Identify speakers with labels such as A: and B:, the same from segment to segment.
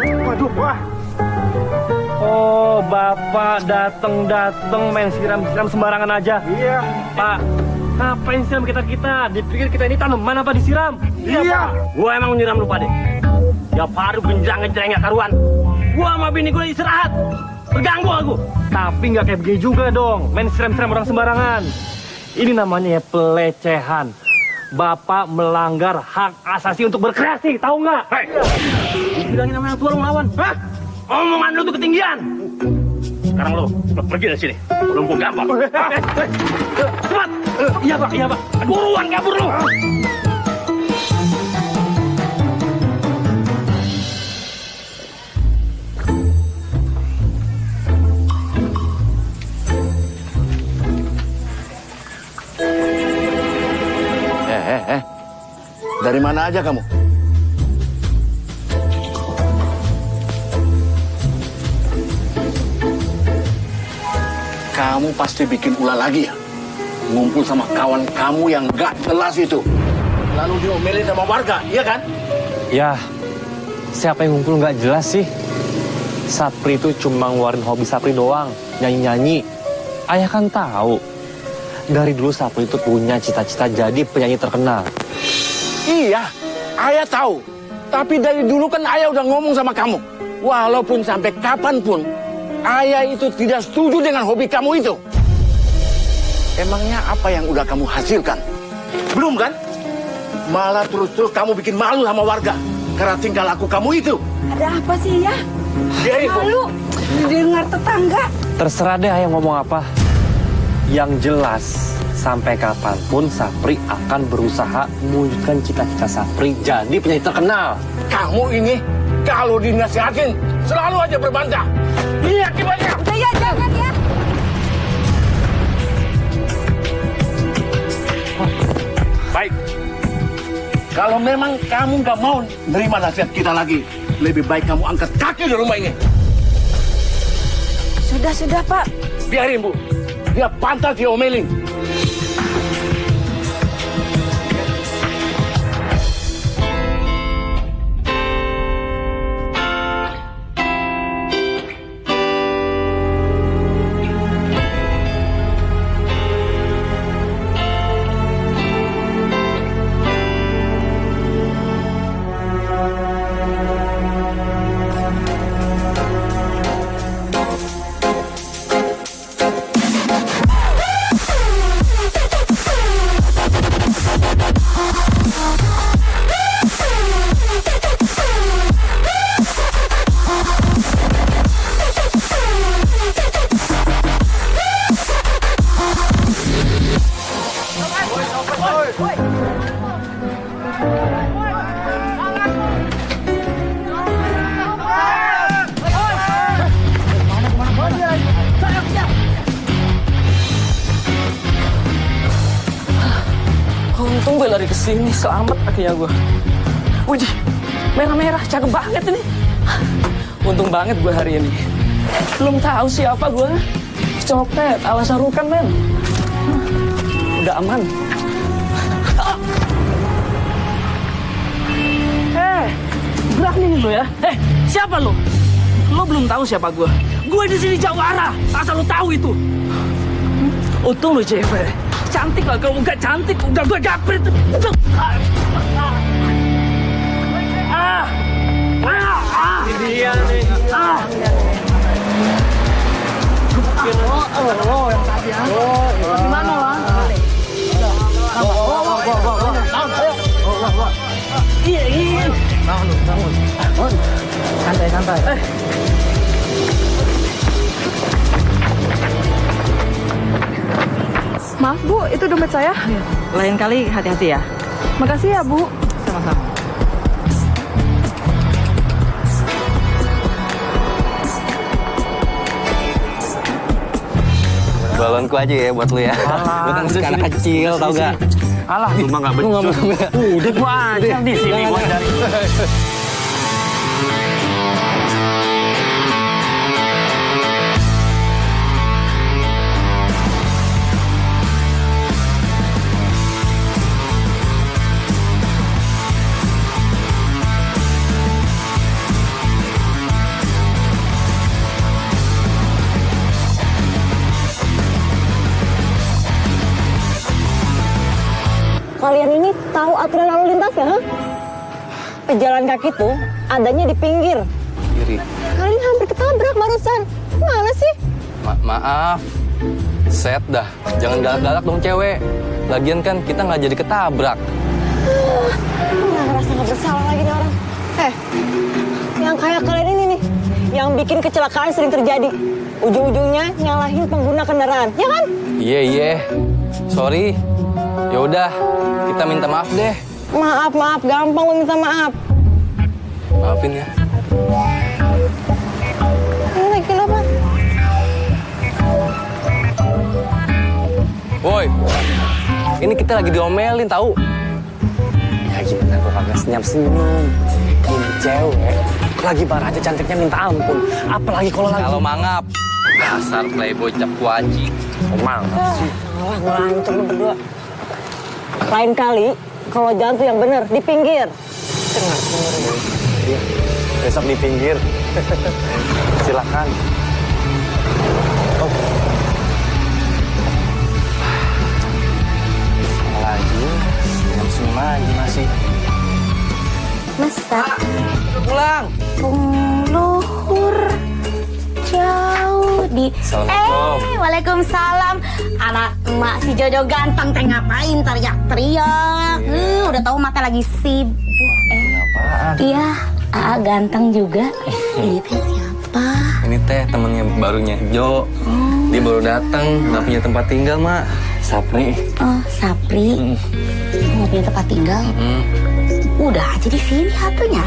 A: Waduh, wah.
B: Oh, Bapak dateng main siram-siram sembarangan aja.
A: Iya.
B: Pak, ngapain siram kita? Dipikir kita ini tanaman apa disiram?
A: Iya.
B: Gua emang nyiram lu, Pak deh. Ya baru genjang-genjang gak karuan. Gua sama bini gua istirahat. Terganggu aku. Tapi nggak kayak begini juga dong. Main siram-siram orang sembarangan. Ini namanya ya pelecehan. Bapak melanggar hak asasi untuk berkreasi, tahu nggak? Hei, bilangin sama yang tua lu ngelawan. Hah? Omongan lu tuh ketinggian. Sekarang lu pergi dari sini. Belum gua gampar. Cepat. Iya pak. Buruan kabur lu.
C: Dari mana aja kamu? Kamu pasti bikin ulah lagi ya? Ngumpul sama kawan kamu yang gak jelas itu. Lalu diomelin sama warga, iya kan?
B: Ya, siapa yang ngumpul nggak jelas sih? Sapri itu cuma ngeluarin hobi Sapri doang, nyanyi-nyanyi. Ayah kan tahu. Dari dulu Sapri itu punya cita-cita jadi penyanyi terkenal.
C: Iya, ayah tahu. Tapi dari dulu kan ayah udah ngomong sama kamu. Walaupun sampai kapanpun, ayah itu tidak setuju dengan hobi kamu itu. Emangnya apa yang udah kamu hasilkan? Belum kan? Malah terus-terus kamu bikin malu sama warga. Karena tingkah laku kamu itu.
D: Ada apa sih ya? Malu didengar tetangga.
B: Terserah deh ayah ngomong apa. Yang jelas, sampai kapanpun Sapri akan berusaha mewujudkan cita-cita Sapri jadi penyanyi terkenal.
C: Kamu ini kalau dinasihatin selalu aja berbantah. Ini akibatnya.
D: Udah ya, jangan ya.
C: Baik. Kalau memang kamu nggak mau nerima nasihat kita lagi, lebih baik kamu angkat kaki di rumah ini.
D: Sudah Pak.
C: Biarin Bu, dia pantas diomelin.
E: Untung gue lari ke sini, selamat akhirnya gue. Wih, merah-merah, cakep banget ini. Untung banget gue hari ini. Belum tahu siapa gue. Copet, ala Sarukan, men. Udah aman. Berani lo ya. Siapa lo? Lo belum tahu siapa gue. Gue di sini Jawara. Asal lo tahu itu. Untung lo cewek. Cantik lah, kalau nggak cantik udah gue gaprit.
B: Ini dia nih.
E: Yang tadi ya. Gimana lah? Iya. Bangun. Santai.
D: Maaf Bu, itu dompet saya.
E: Lain kali hati-hati ya.
D: Makasih ya Bu.
E: Sama-sama.
F: Balonku aja ya buat lu ya. Lu kan suka anak kecil, tau gak?
B: Alah, lu mah nggak becus. Udah gua aja di sini gua dari.
A: pejalan kaki tuh adanya di pinggir.
F: Kiri.
A: Kalian hampir ketabrak barusan. Mana sih?
F: Maaf. Set dah. Jangan galak-galak dong cewek. Lagian kan kita nggak jadi ketabrak.
A: Nggak ngerasa nggak bersalah lagi nih orang. Yang kayak kalian ini nih, yang bikin kecelakaan sering terjadi. Ujung-ujungnya nyalahin pengguna kendaraan, ya kan?
F: Iya. Sorry. Yaudah, kita minta maaf deh.
A: Maaf, gampang lo minta maaf.
F: Maafin ya.
A: Ini lagi apa?
F: Woi, ini kita lagi diomelin tahu.
B: Ya gimana kok kagak senyum-senyum. Ini cewek lagi marah aja cantiknya minta ampun. Apalagi kalau
F: mangap. Dasar playboy cap kuaci.
B: mangap sih.
A: Malah ngelantur lu berdua. Lain kali, kalau jalan tuh yang bener, di pinggir.
B: Iya, besok di pinggir. Silakan. Lagi, senyum lagi masih.
D: Masa
F: Pulang.
D: luhur jauh di
F: Assalamualaikum.
D: Waalaikumsalam. Anak emak si Jojo ganteng teh ngapain teriak-teriak? Udah tahu mata lagi sibuk.
B: Apaan?
D: Iya, Aa ganteng juga. Ini teh siapa?
F: Ini teh temennya barunya Jo. Dia baru datang, nggak punya tempat tinggal mak.
B: Sapri.
D: Oh, Sapri. Mau punya tempat tinggal? Udah aja di sini hatunya.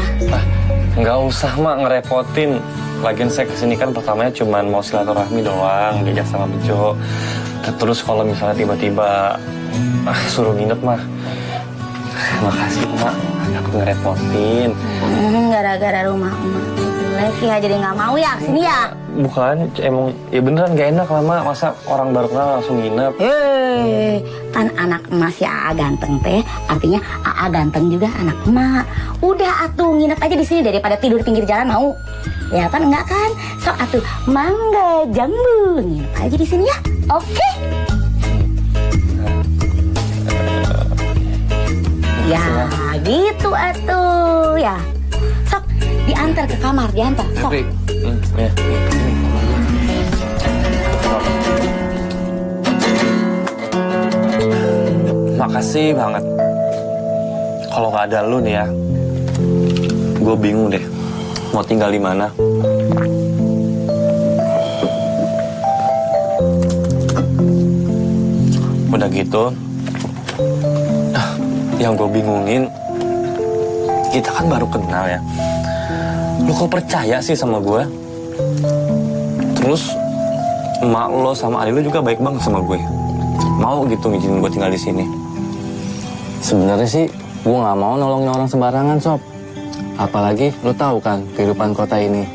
B: Nggak usah mak ngerepotin. Lagian saya kesini kan pertamanya cuma mau silaturahmi doang, diajak sama Bejo. Terus kalau misalnya tiba-tiba suruh nginep mah, makasih mak, aku ngerepotin.
D: Gara-gara rumah emak jelek ya, jadi nggak mau ya kesini ya?
B: Bukan, emang ya beneran gak enak lah mak, masa orang baru kenal langsung nginep.
D: Kan anak emak si Aa ganteng teh, artinya Aa ganteng juga anak emak. Udah atuh nginep aja di sini daripada tidur di pinggir jalan mau. Ya kan enggak kan? So atuh mangga jambu nginep aja di sini ya. Oke? Ya gitu atuh ya. Sok diantar ke kamar, diantar. Sok.
F: Sapri.
B: Ya. Makasih banget. Kalau nggak ada lu nih ya, gue bingung deh mau tinggal di mana. Udah gitu, yang gue bingungin, kita kan baru kenal ya. Lu kok percaya sih sama gue? Terus emak lo sama adik lo juga baik banget sama gue. Mau gitu ngizinin gue tinggal di sini.
F: Sebenarnya sih gue nggak mau nolongin orang sembarangan sob. Apalagi lo tahu kan kehidupan kota ini.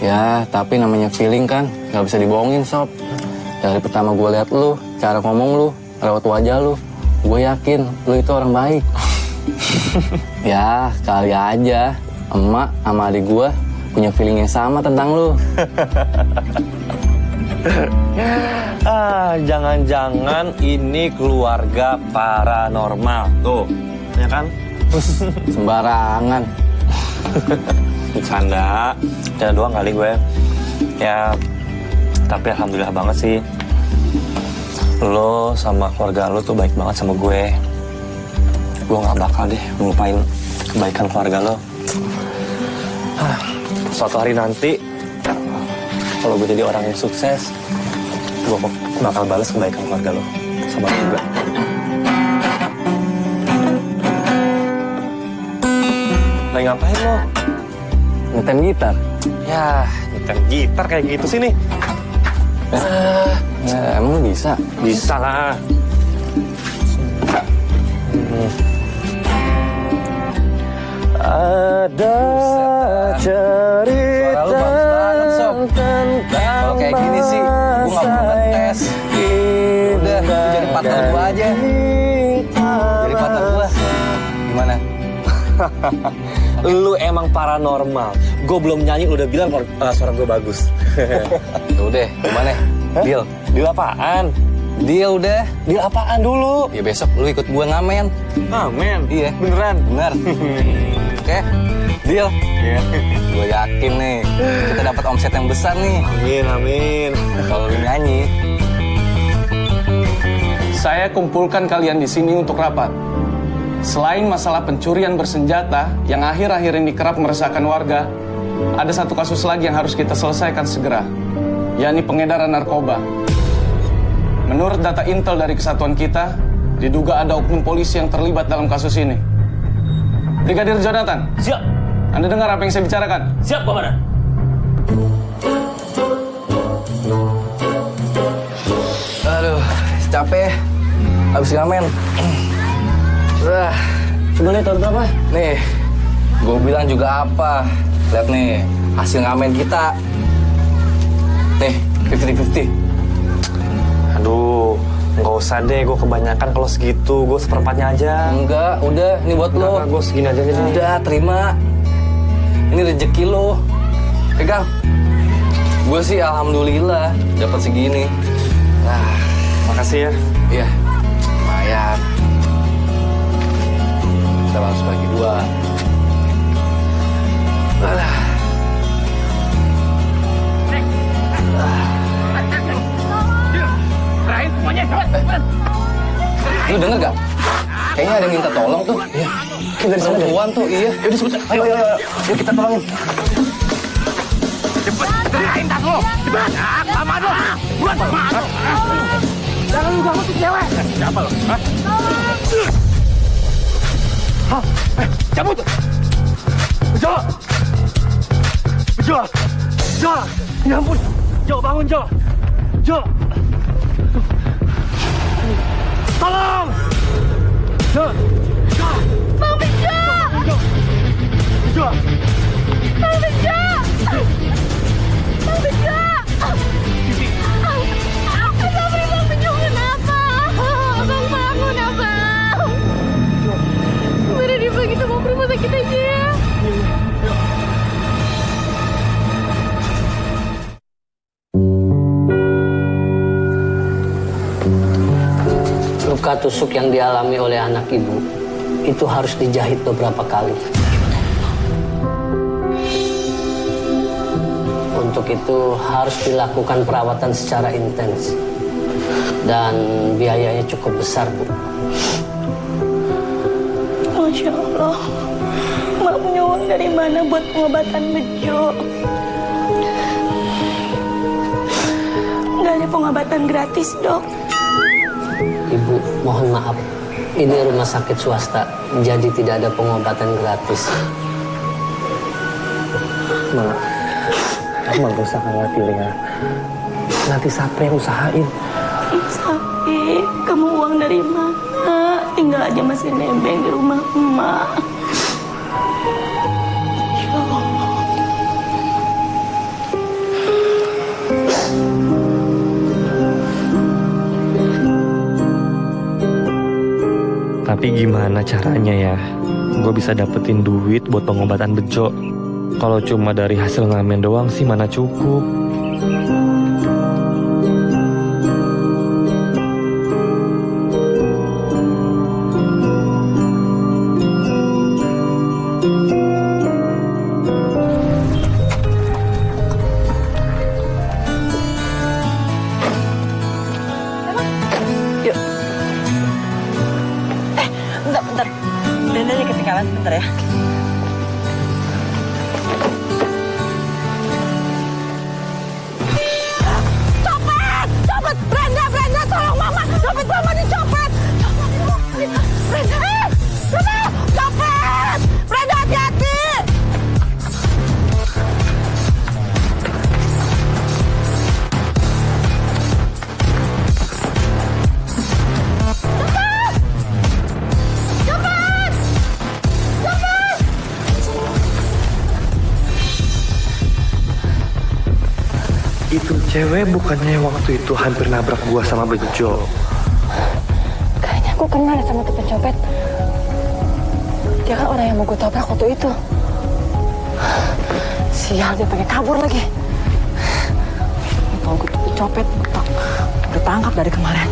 F: Ya tapi namanya feeling kan nggak bisa dibohongin sob. Dari pertama gue lihat lo, cara ngomong lo, lewat wajah lo, gue yakin lo itu orang baik. Ya kali aja emak sama adik gue punya feeling yang sama tentang lo.
B: Jangan-jangan ini keluarga paranormal. Tuh, ya kan?
F: Sembarangan.
B: Bercanda doang kali gue. Ya, tapi alhamdulillah banget sih. Lo sama keluarga lo tuh baik banget sama gue. Gue gak bakal deh ngelupain kebaikan keluarga lo. Suatu hari nanti, kalau gue jadi orang yang sukses, gue bakal balas kebaikan keluarga lo sama lo juga. Lagi ngapain lo?
F: Nyetem gitar.
B: Ya, nyetem gitar kayak gitu sih nih.
F: Ya, emang lu bisa?
B: Bisa lah. Ada cerita tentang
F: Kalau kayak gini sih, gue gak perlu ngetes. Udah, lu jadi partner gue aja. Jadi partner gue. Gimana?
B: Lu emang paranormal. Gue belum nyanyi, lu udah bilang kalau suara gue bagus.
F: Udah, gimana? Deal?
B: Deal apaan?
F: Deal udah.
B: Deal apaan dulu?
F: Ya besok lu ikut gue ngamen.
B: Amen.
F: Iya.
B: Beneran?
F: Bener. Oke? Deal? Iya. Gue yakin nih, kita dapat omset yang besar nih.
B: Amin, amin.
F: Kalau lu nyanyi.
E: Saya kumpulkan kalian di sini untuk rapat. Selain masalah pencurian bersenjata yang akhir-akhir ini kerap meresahkan warga, ada satu kasus lagi yang harus kita selesaikan segera, yakni pengedaran narkoba. Menurut data intel dari kesatuan kita, diduga ada oknum polisi yang terlibat dalam kasus ini. Brigadir Jonathan.
B: Siap.
E: Anda dengar apa yang saya bicarakan?
B: Siap, Komandan.
F: Aduh, capek. Habis ngamen.
B: Coba lihat tahun berapa?
F: Nih, gue bilang juga apa. Lihat nih, hasil ngamen kita. Nih, 50-50.
B: Aduh, nggak usah deh. Gue kebanyakan kalau segitu. Gue seperempatnya aja.
F: Enggak, udah. Ini buat lo.
B: Gue segini aja nih.
F: Udah, terima. Ini rezeki lo. Pegang. Gue sih alhamdulillah dapat segini. Nah,
B: Makasih ya.
F: iya. Lumayan. Kita harus bagi 2. Lu denger gak? Kayaknya ada yang minta tolong tuh. Iya. Dari sana perempuan tuh, iya. Yaudah sebentar. Ayo. Yuk kita tolongin.
B: Cepet, serahin tas lo. Cepet. Lama lo. Buat mana? Jangan lu ganggu tuh cewek. Siapa lo? Hah? Cabut. Jo. Ya ampun. Jo, bangun Jo. Tolong. Jo.
G: Bang Bejo!
B: Jo.
G: Bang Bejo! Bang Bejo! Bang Bejo kenapa? Abang bangun, Abang! Bener dia begitu mau ke rumah sakit aja ya?
H: Luka tusuk yang dialami oleh anak ibu itu harus dijahit beberapa kali. Untuk itu harus dilakukan perawatan secara intens dan biayanya cukup besar, Bu.
G: Masya Allah, Mak punya uang dari mana buat pengobatan Bejo? Nggak ada pengobatan gratis, Dok.
H: Ibu, mohon maaf. Ini rumah sakit swasta, jadi tidak ada pengobatan gratis.
B: Mak, kamu gak usah khawatir ya. Nanti siapa yang usahain?
G: Sapi, kamu uang dari mana? Tinggal aja masih nebeng di rumah emak. Ya Allah.
B: Tapi gimana caranya ya? Gue bisa dapetin duit buat pengobatan Bejo. Kalau cuma dari hasil ngamen doang sih mana cukup.
A: Bentar. Brandanya ketinggalan, bentar ya.
G: Copet! Brenda, tolong Mama! Dompet Mama dicopet! Brenda! Copet! Brenda, hati-hati!
B: Itu cewek bukannya waktu itu hampir nabrak gua sama Bejo.
A: Kayaknya aku kenal sama tuh pencopet. Dia kan orang yang mau gue tabrak waktu itu. Sial, dia pengen kabur lagi. Tahu gue tuh pencopet, udah tangkap dari kemarin.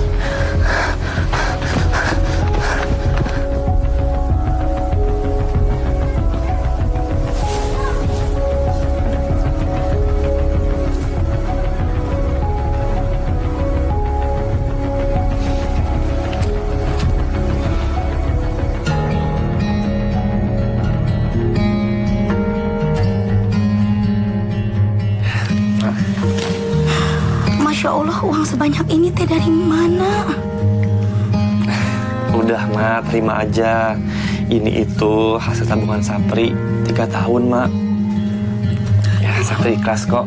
D: Masya Allah, uang sebanyak ini teh dari mana?
B: Udah, Mak, terima aja. Ini itu hasil tabungan Sapri 3 tahun, Mak. Ya, Sapri ikhlas kok.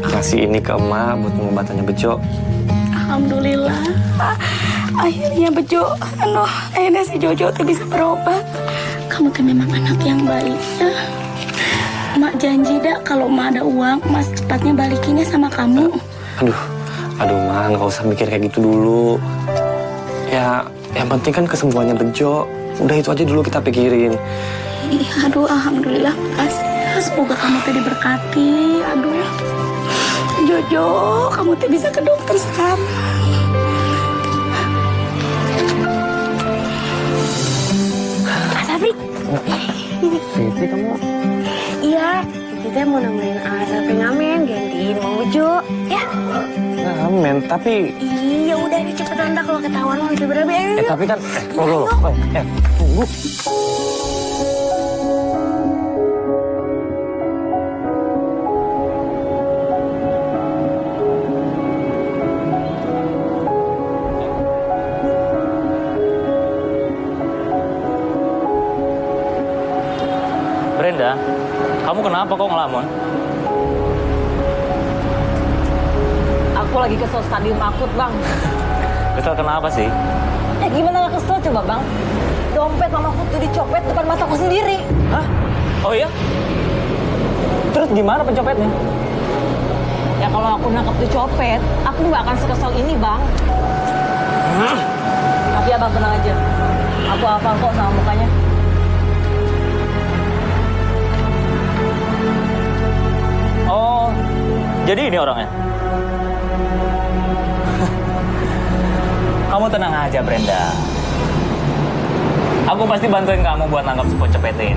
B: Kasih ini ke Emak buat pengobatannya Bejo.
D: Alhamdulillah. Akhirnya Bejo, akhirnya si Jojo tuh bisa berobat. Kamu tuh memang anak yang baik ya. Mak janji dah kalau Mak ada uang, Mas cepatnya balikinnya sama kamu.
B: Aduh, Mak, nggak usah mikir kayak gitu dulu. Ya, yang penting kan kesembuhannya Bejo. Udah itu aja dulu kita pikirin.
D: Iya, aduh, alhamdulillah, makasih ya. Semoga kamu tuh diberkati. Aduh, Jojo, kamu tuh bisa ke dokter sekarang. Asafri.
B: Siti, kamu?
G: Iya, kita mau nemenin Asafri ngamen, gantiin Mang Bejo, ya?
B: Ngamen, tapi...
G: Iya, udah nih cepetan dah kalau ketahuan mau bisa berapa.
B: tapi kan... tunggu.
E: Brenda, kamu kenapa kok ngelamun?
A: Aku lagi kesel stadium akut, Bang.
E: Kesel kenapa sih?
A: Ya gimana gak kesel coba, Bang? Dompet mamaku tuh dicopet depan mataku sendiri.
E: Hah? Oh iya? Terus gimana pencopetnya?
A: Ya kalau aku nangkep dicopet, aku nggak akan sekesel ini, Bang. Tapi Abang tenang aja. Aku hafal kok sama mukanya.
E: Oh, jadi ini orangnya? Kamu tenang aja, Brenda. Aku pasti bantuin kamu buat nangkap si pencopet ini.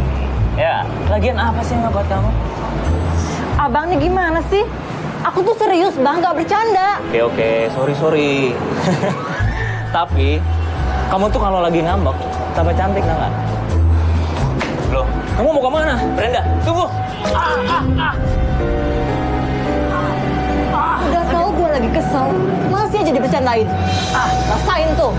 E: Ya, lagian apa sih yang ngebuat kamu?
A: Abangnya gimana sih? Aku tuh serius, Bang, gak bercanda.
E: Oke, sorry. Tapi, kamu tuh kalau lagi ngambek, tambah cantik, nggak? Loh, kamu mau kemana? Brenda, tunggu!
A: Udah tahu gue lagi kesel, masih aja dibercandain. Rasain tuh.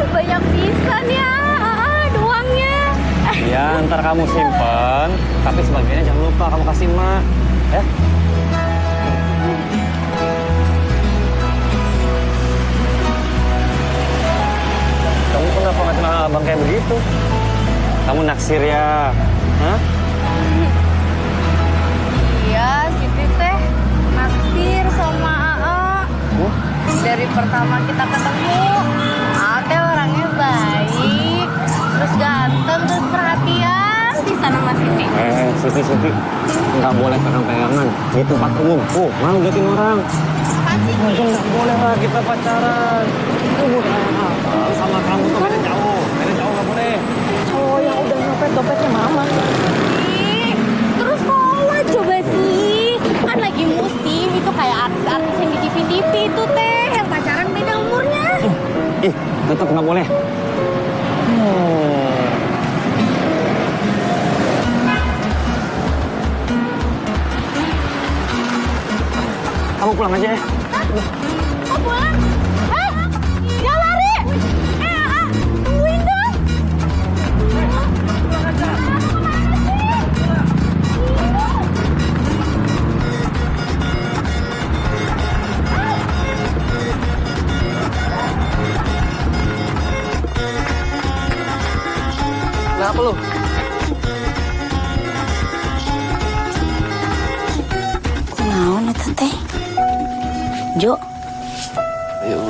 G: Banyak pisan ya, uangnya.
F: Ya, ntar kamu simpen, tapi sebagiannya jangan lupa kamu kasih emak. Ya? Kamu kenapa nggak kenal abang kayak begitu? Kamu naksir ya? Hah?
G: Iya, Siti teh naksir sama AA. Dari pertama kita ketemu, AA teh orangnya baik, terus ganteng, terus perhatian bisa sama Siti.
F: Siti, nggak boleh pegang-pegangan di tempat umum. Malu liatin orang. Nggak boleh lah kita pacaran. Sama kamu tuh beda jauh nggak boleh.
A: Oh, yang udah nyopet dompetnya mama.
G: Terus sholat coba sih, kan lagi musim itu kayak artis-artis yang di TV itu teh, yang pacaran beda umurnya.
F: Tetap nggak boleh. Kamu pulang aja ya.
G: Oh pulang? Jangan lari! Tungguin dong!
F: Kenapa lu?
D: Kunaon eta teh? Jo,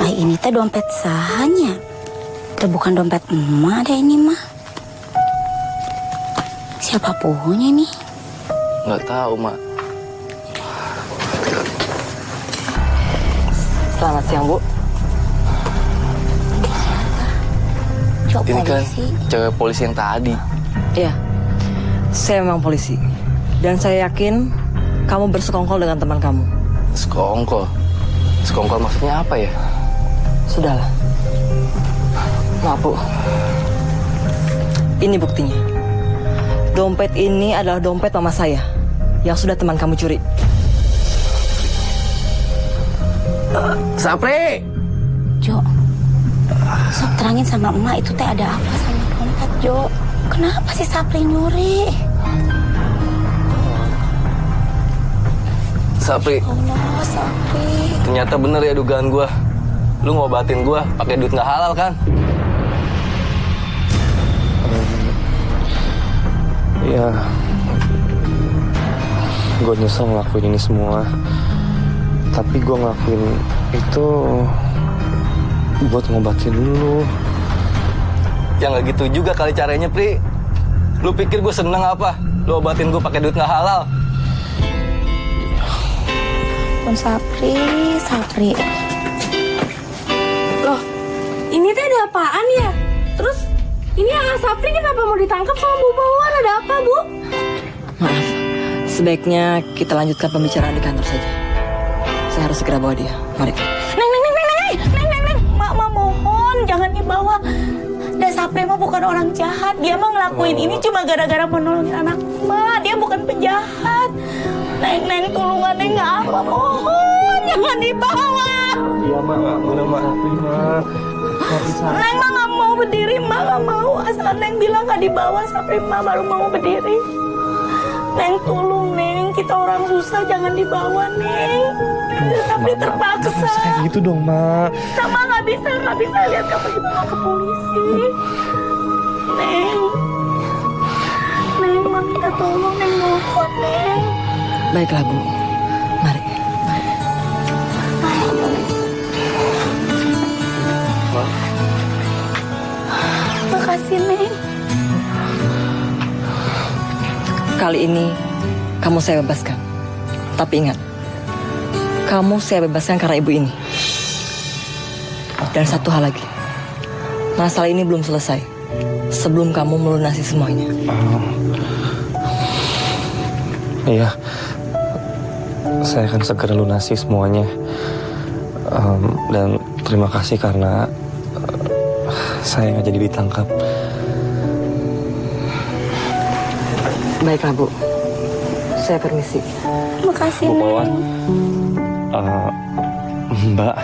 D: ini teh dompet sahanya. Itu bukan dompet emak deh ini mah. Siapa punya nih?
F: Nggak tahu, Mak.
A: Selamat siang, Bu.
D: Jo,
F: Ini kan
D: polisi.
F: cewek polisi yang tadi.
A: Iya, saya memang polisi. Dan saya yakin kamu bersekongkol dengan teman kamu.
F: Sekongkol? Sekongkol maksudnya apa ya?
A: Sudahlah. Maaf, Bu. Ini buktinya. Dompet ini adalah dompet mama saya yang sudah teman kamu curi.
F: Sapri!
D: Jo, sok terangin sama emak itu teh ada apa sama dompet, Jo? Kenapa sih Sapri nyuri?
F: Sapri,
D: Allah, Sapri.
F: ternyata bener ya dugaan gua. Lu ngobatin gua pakai duit nggak halal kan?
B: Ya, gue nyesel ngelakuin ini semua. Tapi gue ngelakuin itu buat ngobatin lu.
F: Ya nggak gitu juga kali caranya, Pri. Lu pikir gue seneng apa? Lu obatin gue pakai duit nggak halal?
D: Pun Sapri.
G: Loh, ini teh ada apaan ya? Terus ini Sapri kenapa mau ditangkap sama Bu Bawan? Ada apa, Bu?
A: Maaf, sebaiknya kita lanjutkan pembicaraan di kantor saja. Saya harus segera bawa dia. Mari.
D: Neng, Mak mohon jangan dibawa. Dan Sapri mah bukan orang jahat. Dia mah ngelakuin ini cuma gara-gara menolongin anak Mak. Dia bukan penjahat. Neng, tulungan Neng nggak apa, mohon jangan dibawa.
B: Iya, Mak. Udah, Mak.
D: Neng mah nggak mau berdiri, Mak nggak mau. Asal Neng bilang nggak dibawa, Sapri mah baru mau berdiri. Neng tolong Neng, kita orang susah jangan dibawa Neng. Sapri terpaksa.
B: Kayak gitu dong, Mak.
D: Sama nggak bisa lihat kamu dibawa ke polisi. Neng, Mak minta tolong Neng, mohon Neng.
A: Baiklah, Bu. Mari.
D: Makasih Neng.
A: Kali ini kamu saya bebaskan. Tapi ingat, kamu saya bebaskan karena ibu ini. Dan satu hal lagi, masalah ini belum selesai sebelum kamu melunasi semuanya.
B: Iya, saya akan segera lunasi semuanya. Dan terima kasih karena saya nggak jadi ditangkap.
A: Baiklah, Bu. Saya permisi.
D: Makasih
B: Bu
D: Neng.
B: Pawan, Mbak,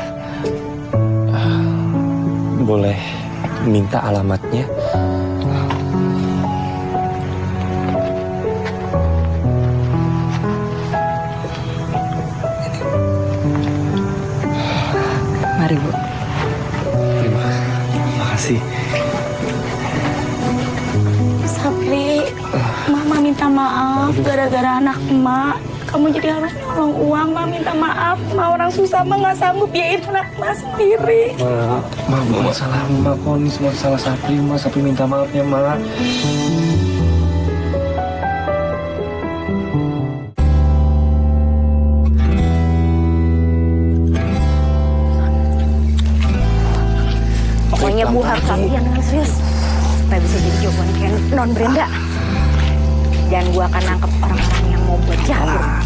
B: boleh minta alamatnya?
A: Mari, Bu.
B: Terima kasih.
D: Sapri, Mama minta maaf gara-gara anak emak. Kamu jadi harus nolong uang, Ma minta maaf. Ma orang susah, Ma nggak sanggup biayain anak Ma sendiri.
B: Ma, bukan salah Ma kok, ini semua salah Sapri, Ma. Sapri minta maafnya, Ma.
D: Pokoknya Bu harus latihan dengan serius supaya bisa jadi jagoan kayak Non Brenda. Dan gua akan nangkep orang-orang yang mau buat jahat.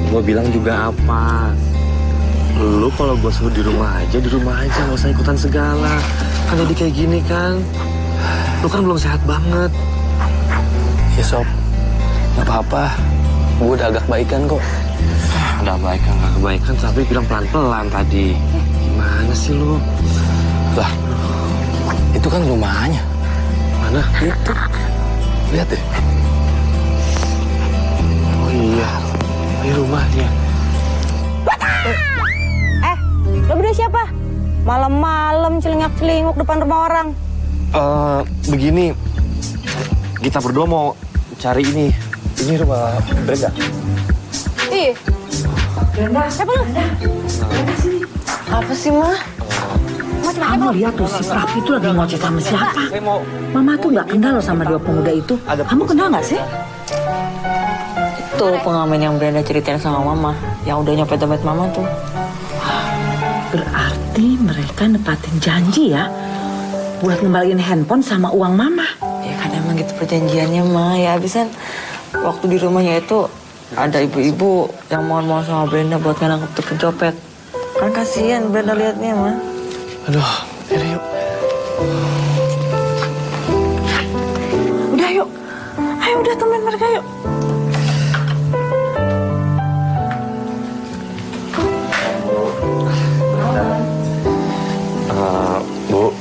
B: Gue bilang juga apa? Lu kalau gue suruh di rumah aja, nggak usah ikutan segala. Kan jadi kayak gini kan. Lu kan belum sehat banget.
F: Ya, Sob. Nggak apa-apa. Gue udah agak baikan kok.
B: Udah baikan, nggak kebaikan. Tapi bilang pelan-pelan tadi. Gimana sih lu?
F: Lah, itu kan rumahnya.
B: Mana?
F: Itu. Lihat deh.
B: Oh iya. Ini rumahnya.
A: Lo berdua siapa? Malam-malam celingak-celinguk depan rumah orang.
B: Begini. Kita berdua mau cari ini. Ini rumah Brenda.
A: Ih. Brenda. Siapa lu? Apa sih, Ma?
I: Kamu lihat tuh si Prapi itu lagi ngoceh sama siapa? Mama tuh nggak kenal sama dua pemuda itu. Kamu kenal nggak sih?
A: Itu pengamen yang Brenda ceritain sama Mama, yang udah nyopet dompet Mama tuh.
I: Berarti mereka nepatin janji ya buat ngembaliin handphone sama uang Mama.
A: Ya kan emang gitu perjanjiannya, Ma. Ya abisan waktu di rumahnya itu ada ibu-ibu yang mohon-mohon sama Brenda buat nangkep tuh pencopet. Kan kasihan Brenda liatnya, Ma.
B: Aduh, yaudah yuk.
E: mereka yuk.
B: Bu,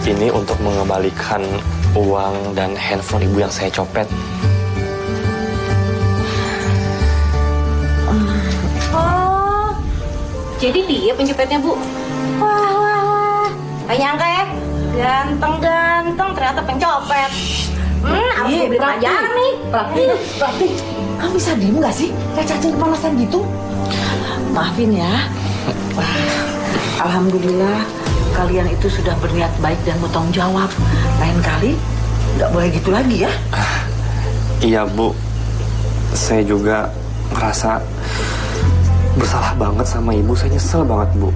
B: ini untuk mengembalikan uang dan handphone ibu yang saya copet.
G: Oh, jadi dia pencopetnya, Bu? Wah. Gak nyangka ya, ganteng-ganteng ternyata pencopet. Harus
I: Iya,
G: beli pelajaran nih.
I: Prati, kamu bisa diem gak sih? Kayak cacing kepanasan gitu. Maafin ya. Wah, alhamdulillah kalian itu sudah berniat baik dan bertanggung jawab. Lain kali nggak boleh gitu lagi ya.
B: Iya, Bu. Saya juga merasa bersalah banget sama ibu. Saya nyesel banget, Bu.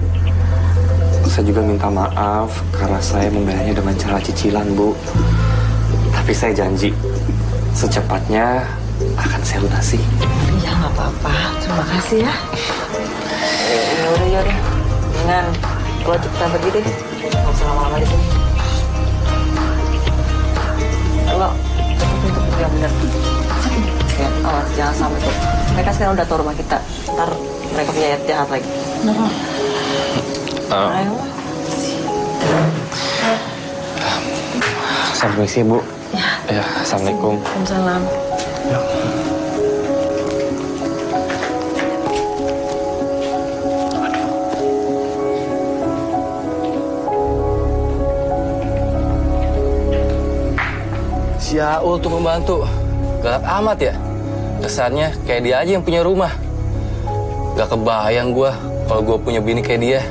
B: Saya juga minta maaf karena saya membayarnya dengan cara cicilan, Bu. Tapi saya janji secepatnya akan saya lunasi.
I: Ya nggak apa-apa. Terima kasih ya.
A: Yaudah. Dengan kalau kita pergi deh. Nggak usah lama-lama di sini. Halo, untuk yang benar. Ya, awas jangan sampai tuh. Mereka sekarang udah tahu rumah kita. Ntar mereka punya jahat lagi. Ayo.
B: Saya permisi, Bu. Ya, Assalamualaikum.
I: Waalaikumsalam.
F: Si Aul tuh pembantu. Galak amat ya. Kesannya kayak dia aja yang punya rumah. Gak kebayang gua kalau gua punya bini kayak dia.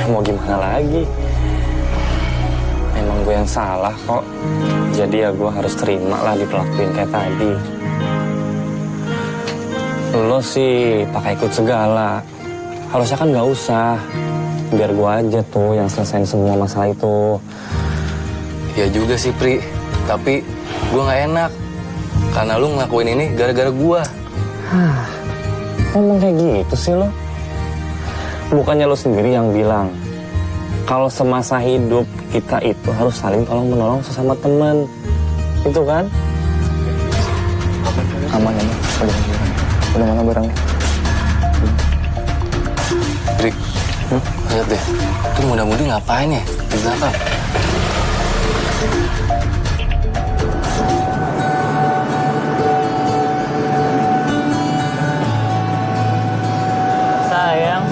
B: Mau gimana lagi? Emang gue yang salah kok. Jadi ya gue harus terima lah diperlakuin kayak tadi. Lo sih pakai ikut segala. Harusnya kan gak usah. Biar gue aja tuh yang selesain semua masalah itu.
F: Ya juga sih, Pri. Tapi gua gak enak. Karena lu ngelakuin ini gara-gara gua.
B: Emang kayak gitu sih lo? Bukannya lo sendiri yang bilang kalau semasa hidup kita itu harus saling tolong menolong sesama teman, itu kan? Aman ya, udah mana barangnya?
F: Pri, lihat deh. Itu muda-mudi ngapain ya di belakang?
E: Sayang,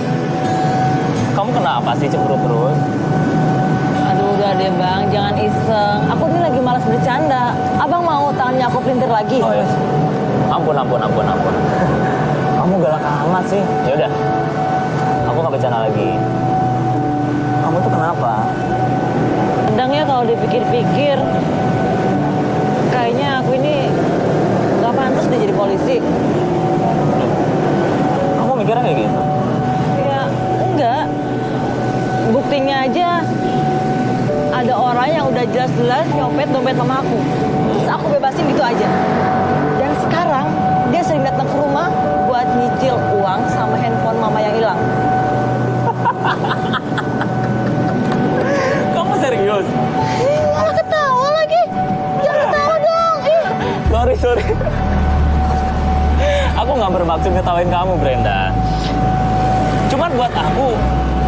E: kamu kenapa sih cemburu terus?
A: Aduh, udah deh bang, jangan iseng. Aku ini lagi malas bercanda. Abang mau tangannya aku pelintir lagi?
E: Oh ya, ampun. Kamu galak amat sih. Ya udah, aku nggak bercanda lagi. Kamu tuh kenapa?
A: Kadang ya kalau dipikir-pikir, kayaknya aku ini gak pantas deh jadi polisi.
E: Kamu mikirnya kayak gitu?
A: Ya, enggak. Buktinya aja ada orang yang udah jelas-jelas nyopet dompet mama aku. Terus aku bebasin gitu aja. Dan sekarang dia sering datang ke rumah buat nyicil uang sama handphone mama yang hilang.
E: Kamu serius?
A: Malah ketawa lagi. Jangan ketawa dong.
E: Sorry. Aku nggak bermaksud ngetawain kamu, Brenda. Cuman buat aku,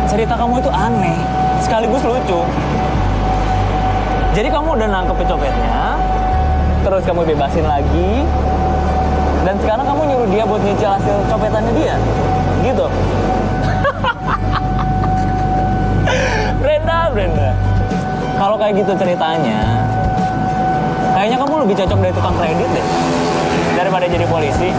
E: cerita kamu itu aneh, sekaligus lucu. Jadi kamu udah nangkep pencopetnya, terus kamu bebasin lagi, dan sekarang kamu nyuruh dia buat nyicil hasil copetannya dia, gitu. Brenda. Kalau kayak gitu ceritanya, kayaknya kamu lebih cocok dari tukang kredit deh, daripada jadi polisi.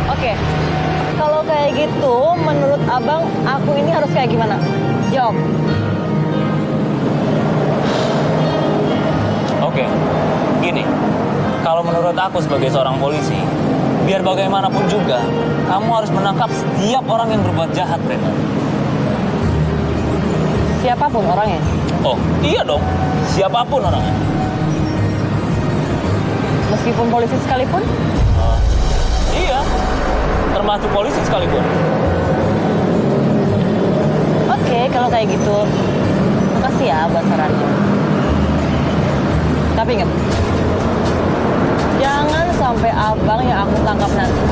A: Oke. Kalau kayak gitu, menurut abang, aku ini harus kayak gimana? Jawab.
E: Oke, gini. Kalau menurut aku sebagai seorang polisi, biar bagaimanapun juga, kamu harus menangkap setiap orang yang berbuat jahat, Brenda.
A: Siapapun orangnya.
E: Oh, iya dong. Siapapun orangnya.
A: Meskipun polisi sekalipun?
E: Iya, termasuk polisi sekalipun.
A: Oke, kalau kayak gitu. Makasih ya buat sarannya. Tapi ingat, jangan sampai abang yang aku tangkap nanti.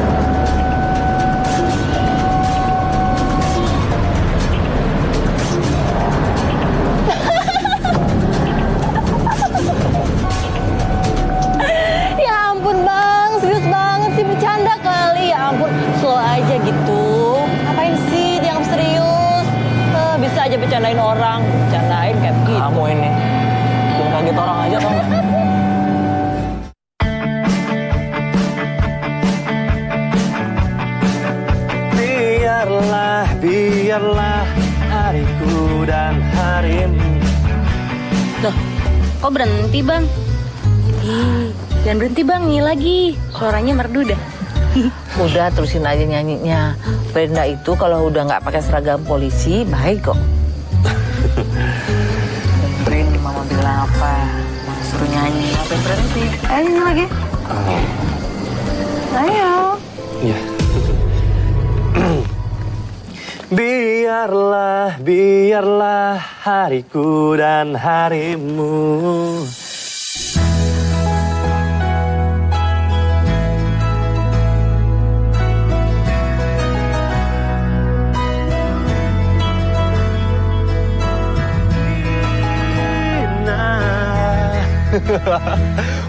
A: Ya ampun bang, serius banget sih, bercanda kali. Ya ampun, slow aja gitu. Ngapain sih dianggap serius? Bisa aja bercandain orang, bercandain kayak gitu.
E: Kamu ini, bikin kaget orang aja tau nggak?
B: Biarlah hariku dan harimu.
G: Loh, kok berhenti bang? Ih, jangan berhenti bang, nyanyi lagi. Suaranya merdu dah.
I: Udah terusin aja nyanyinya. Brenda itu kalau udah nggak pakai seragam polisi baik kok. Dengerin di mama bilang apa, mama suruh nyanyi, sampai berhenti. Ayo nyanyi lagi. Ayo.
B: Iya. Biarlah hariku dan harimu.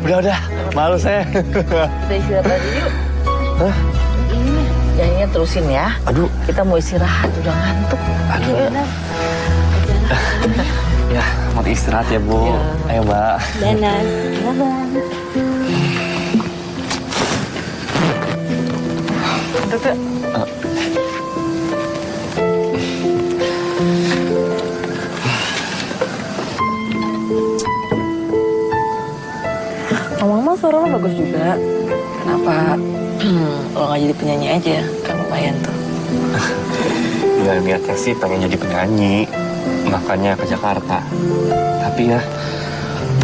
B: Udah, malu saya.
I: Kita istirahat lagi yuk.
B: Hah?
I: Ini nih, nyanyinya terusin ya.
B: Aduh.
I: Kita mau istirahat, udah ngantuk.
B: Aduh. Ya, mau istirahat ya, Bu.
I: Ya.
B: Ayo, Mbak.
G: Danan.
I: Duduk.
A: Ngomong-ngomong suara lo bagus juga. Kenapa lo nggak jadi penyanyi aja? Kan lumayan tuh.
B: Ya, niatnya sih pengen jadi penyanyi. Makanya ke Jakarta. Tapi ya,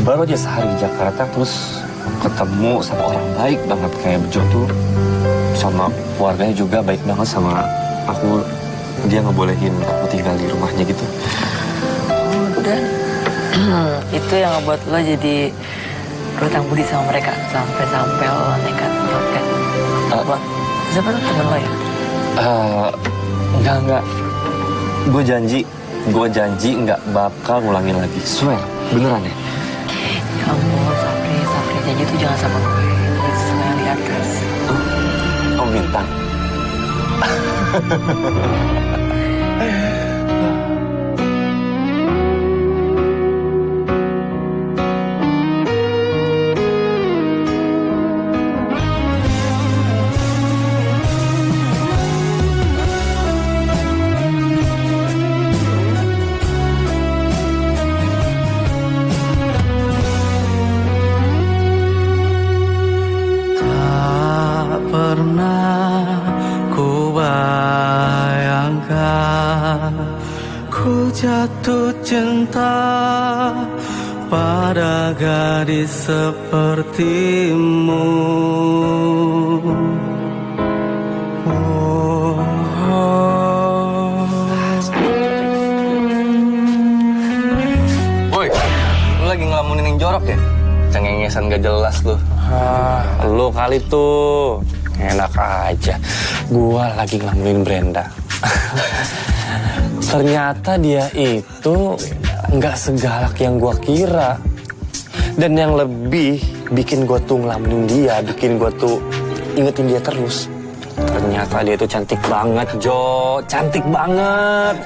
B: baru aja sehari di Jakarta terus ketemu sama orang baik banget kayak Bejo tuh. Sama keluarganya juga baik banget sama aku. Dia ngebolehin aku tinggal di rumahnya gitu.
A: Oh, dan itu yang ngebuat lo jadi berhutang budi sama mereka sampai lo nekat nyopet. Buat siapa tuh temen lo ya?
B: Enggak. Gue janji nggak bakal ngulangin lagi. Swear, beneran ya?
A: Kamu Sapri janji tuh jangan sama gue. Jangan sama yang di atas.
B: Oh, bintang.
J: Pernah ku bayangkan ku jatuh cinta pada gadis sepertimu.
F: Woi, lu lagi ngelamunin yang jorok ya? Cengengesan gak jelas lu. Lu kali tuh. Enak aja. Gua lagi ngelamunin Brenda. Ternyata dia itu nggak segalak yang gua kira. Dan yang lebih bikin gua tuh ngelamunin dia, bikin gua tuh ingetin dia terus. Ternyata dia tuh cantik banget, Jo. Cantik banget.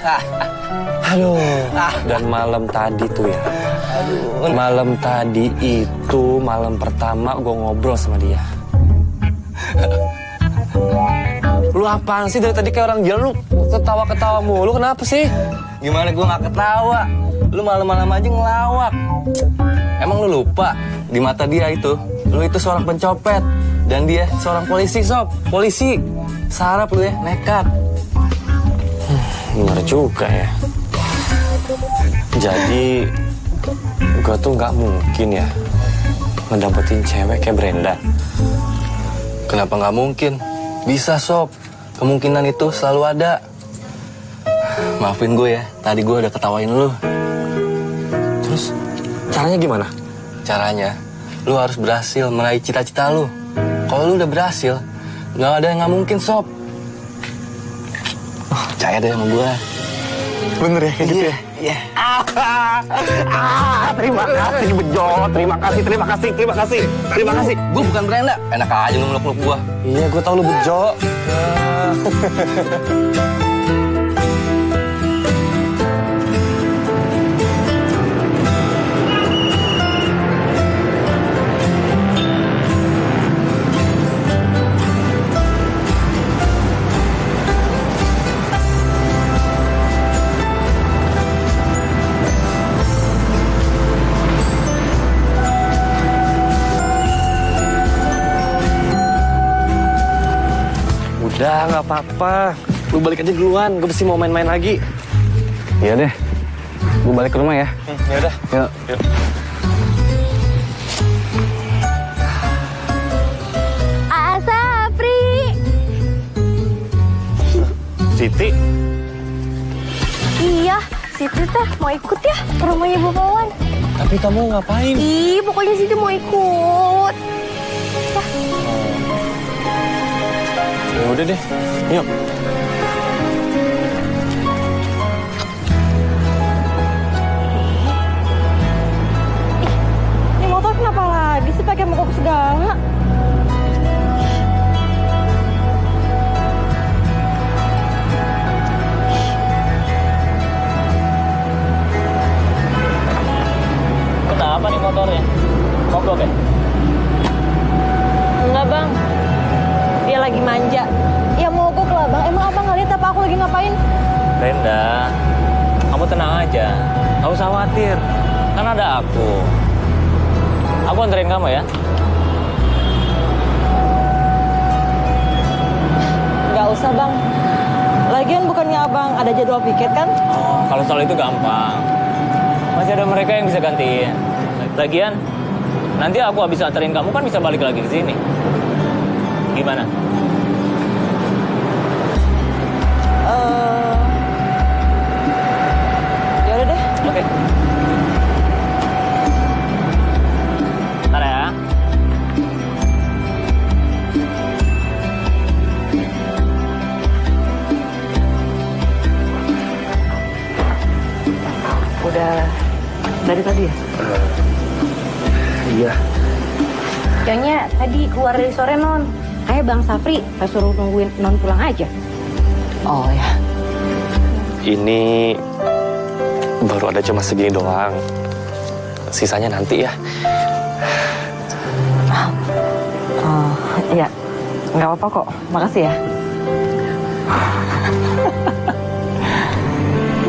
F: Aduh. Dan malam tadi tuh ya. Malam tadi itu malam pertama gua ngobrol sama dia. Lu apaan sih dari tadi kayak orang gila, lu ketawa-ketawa mulu, kenapa sih? Gimana gua gak ketawa? Lu malam-malam aja ngelawak. Emang lu lupa di mata dia itu, lu itu seorang pencopet dan dia seorang polisi, Sob. Polisi. Sarap lu ya, nekat. Bener juga ya. Jadi gua tuh gak mungkin ya ngedapetin cewek kayak Brenda? Kenapa nggak mungkin? Bisa, Sob. Kemungkinan itu selalu ada. Maafin gue ya, tadi gue udah ketawain lu.
B: Terus caranya gimana?
F: Caranya, lu harus berhasil meraih cita-cita lu. Kalau lu udah berhasil, nggak ada yang nggak mungkin, Sob. Percaya deh sama gue.
B: Bener ya kayak gitu ya?
F: Iya.
B: Terima kasih Bejo, terima kasih.
F: Gue bukan Brenda. Enak aja lu meluk-meluk gue.
B: Iya, gue tau lu Bejo. Udah, nggak apa-apa. Lu balik aja duluan, gue mesti mau main-main lagi.
F: Iya deh. Gue balik ke rumah ya.
B: Ya udah.
F: Yuk.
G: Sapri.
B: Siti.
G: Iya, Siti teh mau ikut ya ke rumahnya Bu Pawan.
B: Tapi kamu ngapain?
G: Ih, pokoknya Siti mau ikut.
B: Ya udah deh, yuk.
A: Ini motor kenapa lagi sih pakai mogok segala?
E: Kenapa nih motornya? Mogok ya?
A: Enggak, Bang. Dia lagi manja. Ya mogok lah, Bang. Emang Abang nggak lihat apa aku lagi ngapain?
E: Brenda, kamu tenang aja. Nggak usah khawatir. Kan ada aku. Aku anterin kamu ya.
A: Nggak usah, Bang. Lagian bukannya Abang ada jadwal piket kan?
E: Oh, kalau soal itu gampang. Masih ada mereka yang bisa gantiin. Lagian, nanti aku habis anterin kamu kan bisa balik lagi ke sini. Gimana?
A: Ya udah deh.
E: Oke. Ntar ya.
I: Udah dari tadi ya?
B: Iya.
G: Kayaknya tadi keluar dari sore, Non. Kayak Bang Sapri, saya suruh nungguin Non pulang aja.
A: Oh ya.
B: Ini baru ada cuma segini doang. Sisanya nanti ya.
A: Iya. Nggak apa-apa kok. Makasih ya.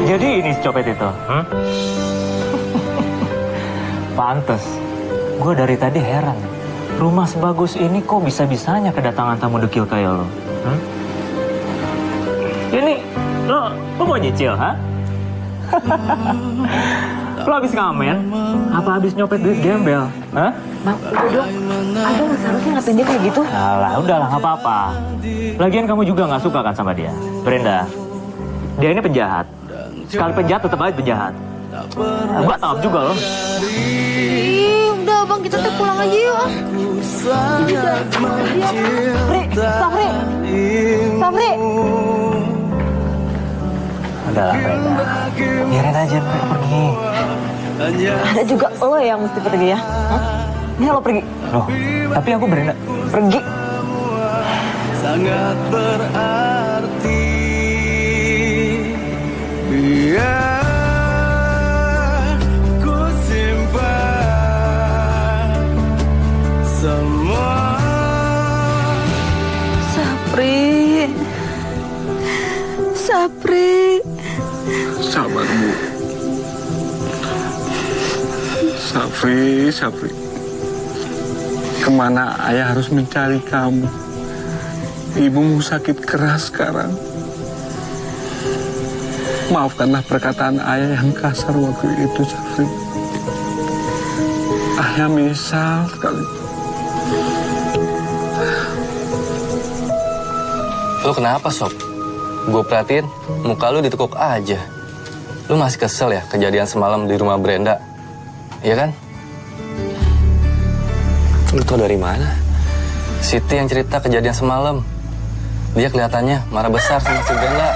E: Jadi ini si copet itu, Pantes. Gue dari tadi heran. Rumah sebagus ini kok bisa-bisanya kedatangan tamu dekil kayak lo? Ini, lo mau nyicil, ha? Lo habis ngamen? Apa habis nyopet duit gembel? Hah?
A: Bang, udah dong. Abang nggak seharusnya ngapain dia kayak gitu.
E: Alah, udahlah, nggak apa-apa. Lagian kamu juga nggak suka kan sama dia? Brenda, dia ini penjahat. Sekali penjahat tetap aja penjahat. Gue tangkap juga loh.
G: Ih, udah Bang, kita tuh pulang aja yuk.
A: Sapri.
E: Udahlah, Brenda. Biarin aja mereka pergi.
A: Ada juga lo yang mesti pergi ya. Hah? Ini lo pergi.
E: Loh, tapi aku Brenda.
A: Pergi.
J: Sangat berarti. Biar ku simpan semua.
I: Sapri.
C: Sabar, Bu. Sapri. Kemana ayah harus mencari kamu? Ibumu sakit keras sekarang. Maafkanlah perkataan ayah yang kasar waktu itu, Sapri. Ayah menyesal sekali.
F: Lu kenapa, Sob? Gue perhatiin, muka lu ditekuk aja. Lu masih kesel ya kejadian semalam di rumah Brenda? Iya kan?
K: Lu tau dari mana?
F: Siti yang cerita kejadian semalam. Dia kelihatannya marah besar sama si Brenda.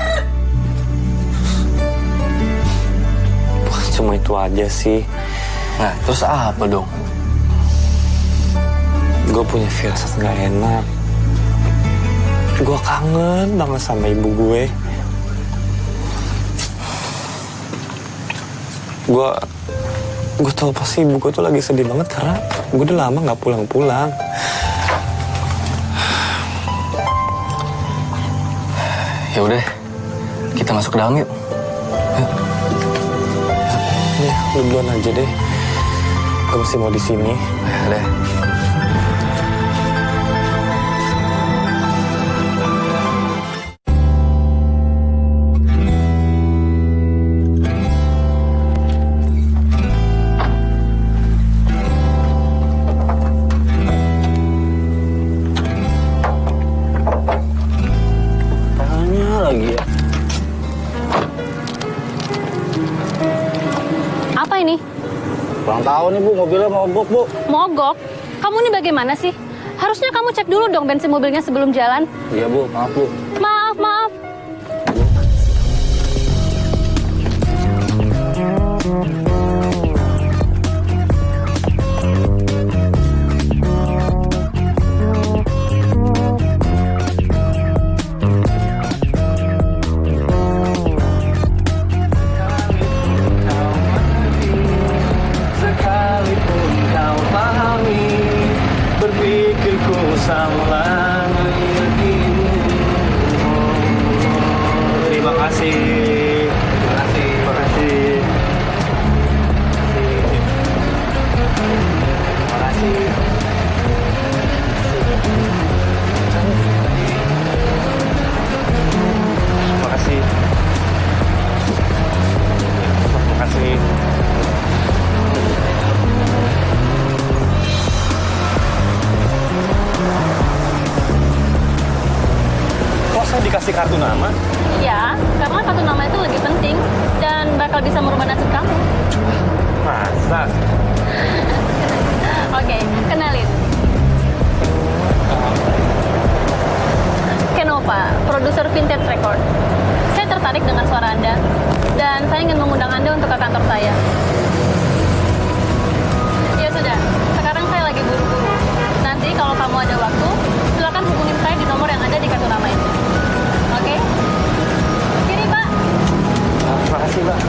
K: Bukan cuma itu aja sih.
F: Nah, terus apa dong?
K: Gue punya firasat gak enak. Gue kangen banget sama ibu gue. Gue tau pasti ibu gue tuh lagi sedih banget karena gue udah lama gak pulang-pulang.
F: Ya udah, kita masuk ke dalam yuk.
K: Nih, lu duluan aja deh. Gue masih mau di sini.
F: Ya deh.
G: Apa ini?
C: Kurang tahu nih Bu, mobilnya mogok Bu.
G: Mogok? Kamu ini bagaimana sih? Harusnya kamu cek dulu dong bensin mobilnya sebelum jalan.
C: Iya Bu, maaf Bu.
G: Maaf, maaf.
B: Sekalipun kau pahami, berpikirku salah menyakitimu. Terima kasih. Terima kasih. Terima kasih. Terima kasih. Terima kasih. Terima kasih. Kok saya dikasih kartu nama?
G: Ya, karena kartu nama itu lebih penting dan bakal bisa merubah nasib kamu.
B: Masa?
G: Oke, kenalin. Kenova, produser Vintage Record. Saya tertarik dengan suara Anda dan saya ingin mengundang Anda untuk ke kantor saya. Ya sudah, sekarang saya lagi buru-buru. Nanti kalau kamu ada waktu, silakan hubungin saya di nomor yang ada di kartu nama itu. Oke? Kiri, Pak.
B: Terima kasih, Mbak.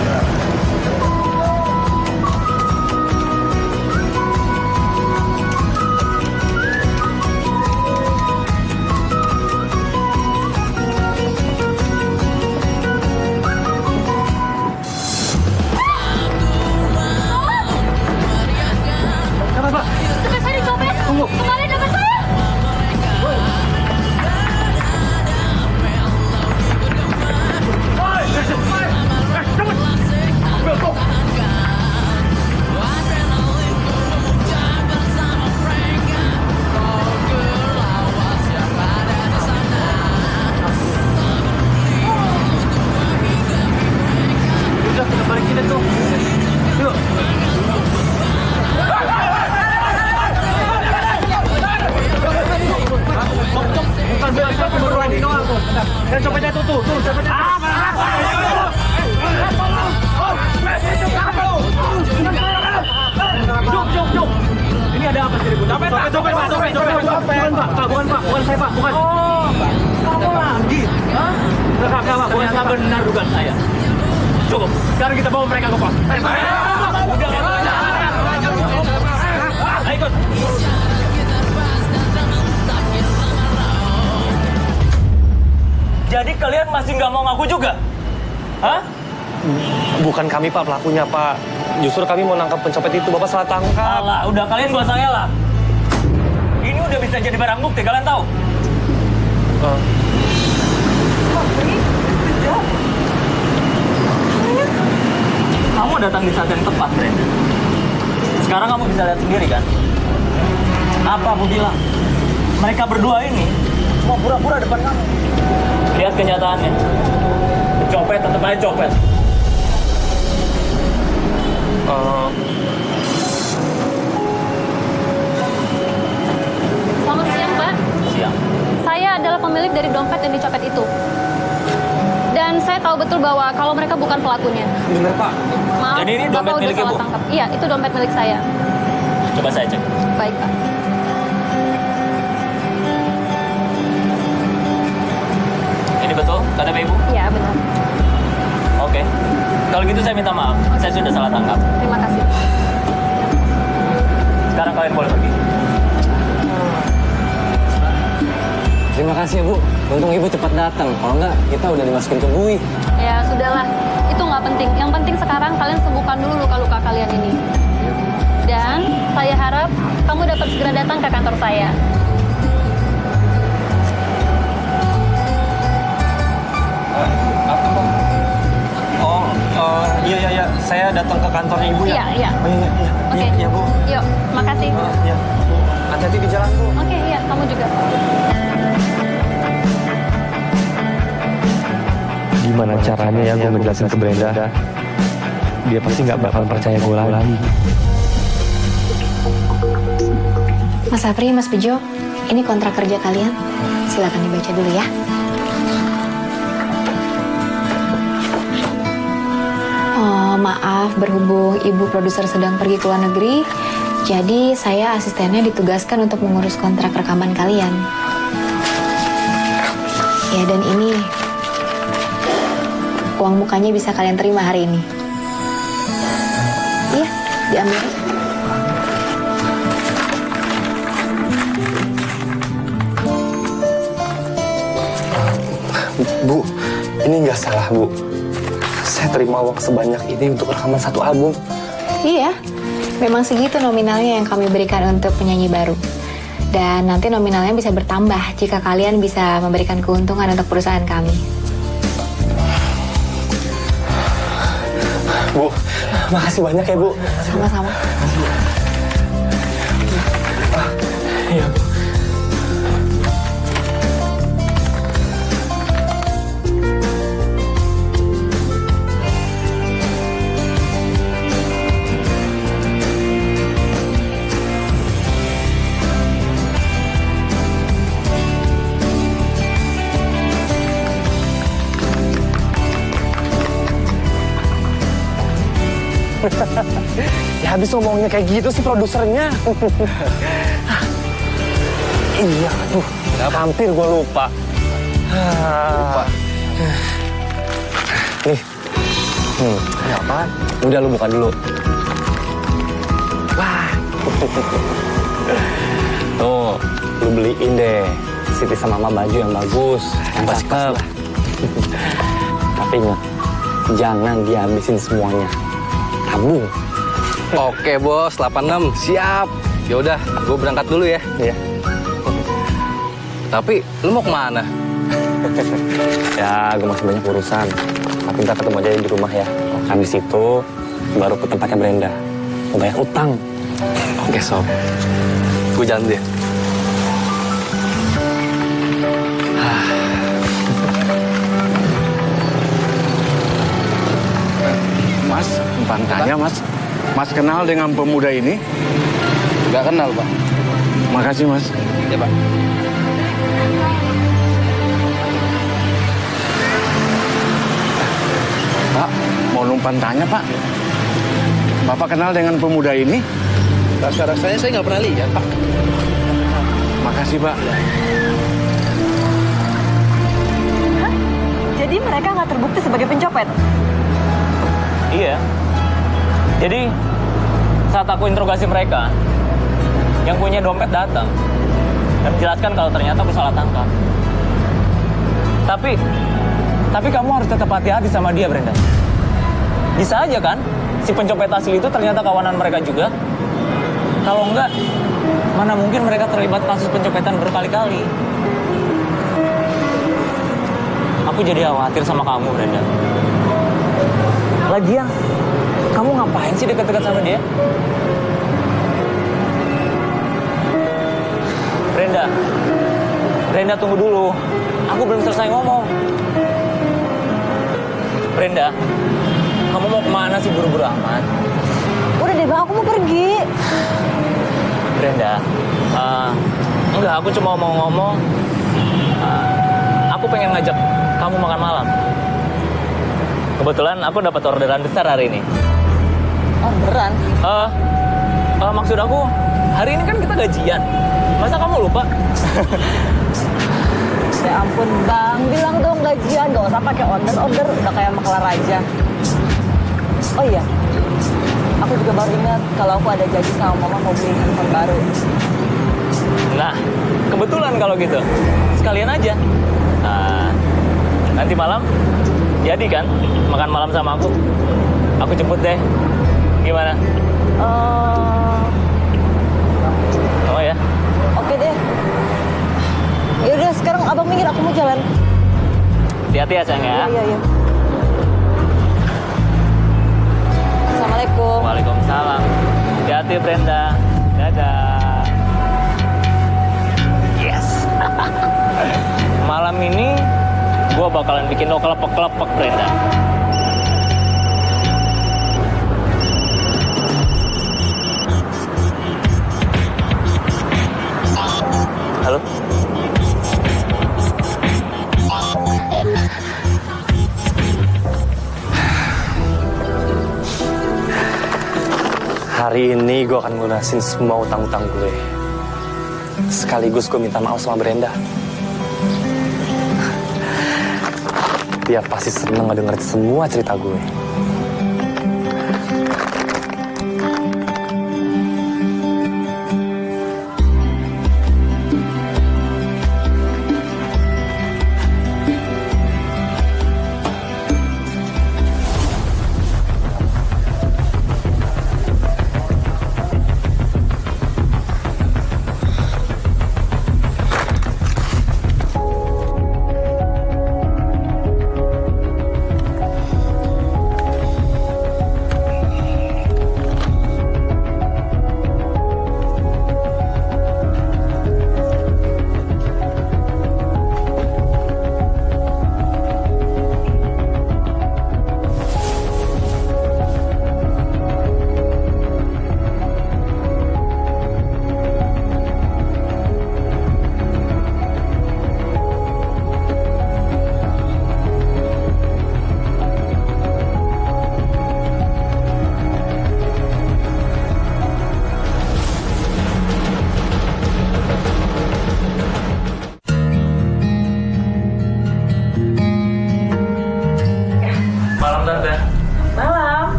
B: Kenapa?
G: Dompet saya dicopet.
B: Tunggu.
G: Kembali dompet saya.
B: Udah, kita balikin itu. Yuk. Bukan beli aku beruan ini doang tuh. Dan copetnya tuh, copetnya. Jom. Ini ada apa sih, Bu? Copet, Pak. Bukan, Pak. Bukan saya, Pak. Bukan. Oh, kamu lagi? Hah? Enggak, bukan benar dugaan saya. Cukup. Sekarang kita bawa mereka ke pos. Ayo ikut. Jadi kalian masih nggak mau ngaku juga? Hah?
L: Bukan kami Pak pelakunya Pak. Justru kami mau nangkap pencopet itu. Bapak salah tangkap.
B: Alah, udah kalian gak usah ngelak. Ini udah bisa jadi barang bukti, kalian tahu? Kamu datang di saat yang tepat, Brenda. Sekarang kamu bisa lihat sendiri kan? Apa aku bilang? Mereka berdua ini mau pura-pura depan kamu. Lihat kenyataannya. Copet tetap aja copet.
M: Selamat siang, Pak.
B: Siang.
M: Saya adalah pemilik dari dompet yang dicopet itu. Dan saya tahu betul bahwa kalau mereka bukan pelakunya.
B: Bener, Pak.
M: Maaf,
B: Jadi ini
M: Bapak
B: dompet
M: udah
B: milik
M: salah
B: Ibu?
M: tangkap. Iya, itu dompet milik saya.
B: Coba saya cek.
M: Baik, Pak.
B: Ini betul KTP Ibu?
M: Iya, benar.
B: Oke. Kalau gitu saya minta maaf. Saya sudah salah tangkap.
M: Terima kasih.
B: Sekarang kalian boleh pergi.
F: Terima kasih ya Bu. Untung Ibu cepat datang. Kalau enggak, kita udah dimasukin ke bui.
M: Ya, sudahlah. Itu nggak penting. Yang penting sekarang kalian sembuhkan dulu luka-luka kalian ini. Dan saya harap kamu dapat segera datang ke kantor saya.
L: Iya. Saya datang ke kantornya Ibu ya?
M: Iya.
L: Oh, iya.
M: Oke.
L: Iya, Bu.
M: Yuk, makasih.
L: Iya, Bu. Hati-hati di jalan, Bu.
M: Oke, iya, kamu juga.
L: Gimana caranya ya gue ngejelasin ke Brenda? Dia pasti nggak bakal percaya gue lagi.
N: Mas Apri, Mas Bejo, ini kontrak kerja kalian. Silakan dibaca dulu ya. Oh, maaf, berhubung ibu produser sedang pergi ke luar negeri, jadi saya asistennya ditugaskan untuk mengurus kontrak rekaman kalian. Ya, dan ini uang mukanya bisa kalian terima hari ini. Iya, diambil.
K: Bu, ini nggak salah, Bu. Saya terima uang sebanyak ini untuk rekaman satu album.
N: Iya, memang segitu nominalnya yang kami berikan untuk penyanyi baru. Dan nanti nominalnya bisa bertambah jika kalian bisa memberikan keuntungan untuk perusahaan kami.
K: Bu, makasih banyak ya, Bu.
N: Sama-sama.
K: Iya, Bu. Ya habis ngomongnya kayak gitu sih produsernya. Iya, aduh, hampir gue lupa. Nih, ini apaan? Udah lu buka dulu. Wah, tuh, lu beliin deh Siti sama Mama baju yang bagus, yang cakep. Tapi ingat, jangan dihabisin semuanya. Tabung.
F: Oke bos, 86. Siap. Ya udah, gue berangkat dulu ya.
K: Iya.
F: Tapi lu mau kemana?
K: Ya, gue masih banyak urusan. Tapi ntar ketemu aja di rumah ya. Habis itu baru ke tempatnya Brenda. Mau banyak utang.
F: Oke sob, gue jalan deh.
C: Mas, tanya Mas. Mas kenal dengan pemuda ini?
F: Gak kenal Pak.
C: Makasih Mas.
F: Ya Pak.
C: Pak, mau numpang tanya Pak. Bapak kenal dengan pemuda ini?
F: Rasa-rasanya saya nggak pernah lihat Pak.
C: Makasih Pak.
A: Hah? Jadi mereka nggak terbukti sebagai pencopet?
B: Iya. Jadi saat aku interogasi mereka, yang punya dompet datang dan menjelaskan kalau ternyata aku salah tangkap. Tapi kamu harus tetap hati-hati sama dia, Brenda. Bisa aja kan, si pencopet asli itu ternyata kawanan mereka juga. Kalau enggak, mana mungkin mereka terlibat kasus pencopetan berkali-kali. Aku jadi khawatir sama kamu, Brenda. Lagian, kamu ngapain sih dekat-dekat sama dia?
E: Brenda. Brenda, tunggu dulu. Aku belum selesai ngomong. Brenda, kamu mau kemana sih buru-buru amat?
G: Udah deh bang, aku mau pergi.
E: Brenda, enggak, aku cuma mau ngomong. Aku pengen ngajak kamu makan malam. Kebetulan aku dapat orderan besar hari ini.
G: Orderan?
E: Maksud aku, hari ini kan kita gajian. Masa kamu lupa?
G: Ya ampun bang, bilang dong gajian, gak usah pakai order, udah kayak maklar aja. Oh iya, aku juga baru ingat kalau aku ada janji sama mama mau beli handphone baru.
E: Nah, kebetulan kalau gitu, sekalian aja. Nanti malam, jadi kan makan malam sama aku. Aku jemput deh. Gimana? Oh ya?
G: Oke deh. Yaudah sekarang abang minggir, aku mau jalan.
E: Hati-hati ya sayang ya.
G: Iya. Assalamualaikum.
E: Waalaikumsalam. Hati-hati Brenda. Dadah. Yes. Malam ini gue bakalan bikin lo kelepek-kelepek Brenda. Halo?
L: Hari ini gue akan lunasin semua utang-utang gue. Sekaligus gue minta maaf sama Brenda. Dia pasti seneng ngedenger semua cerita gue.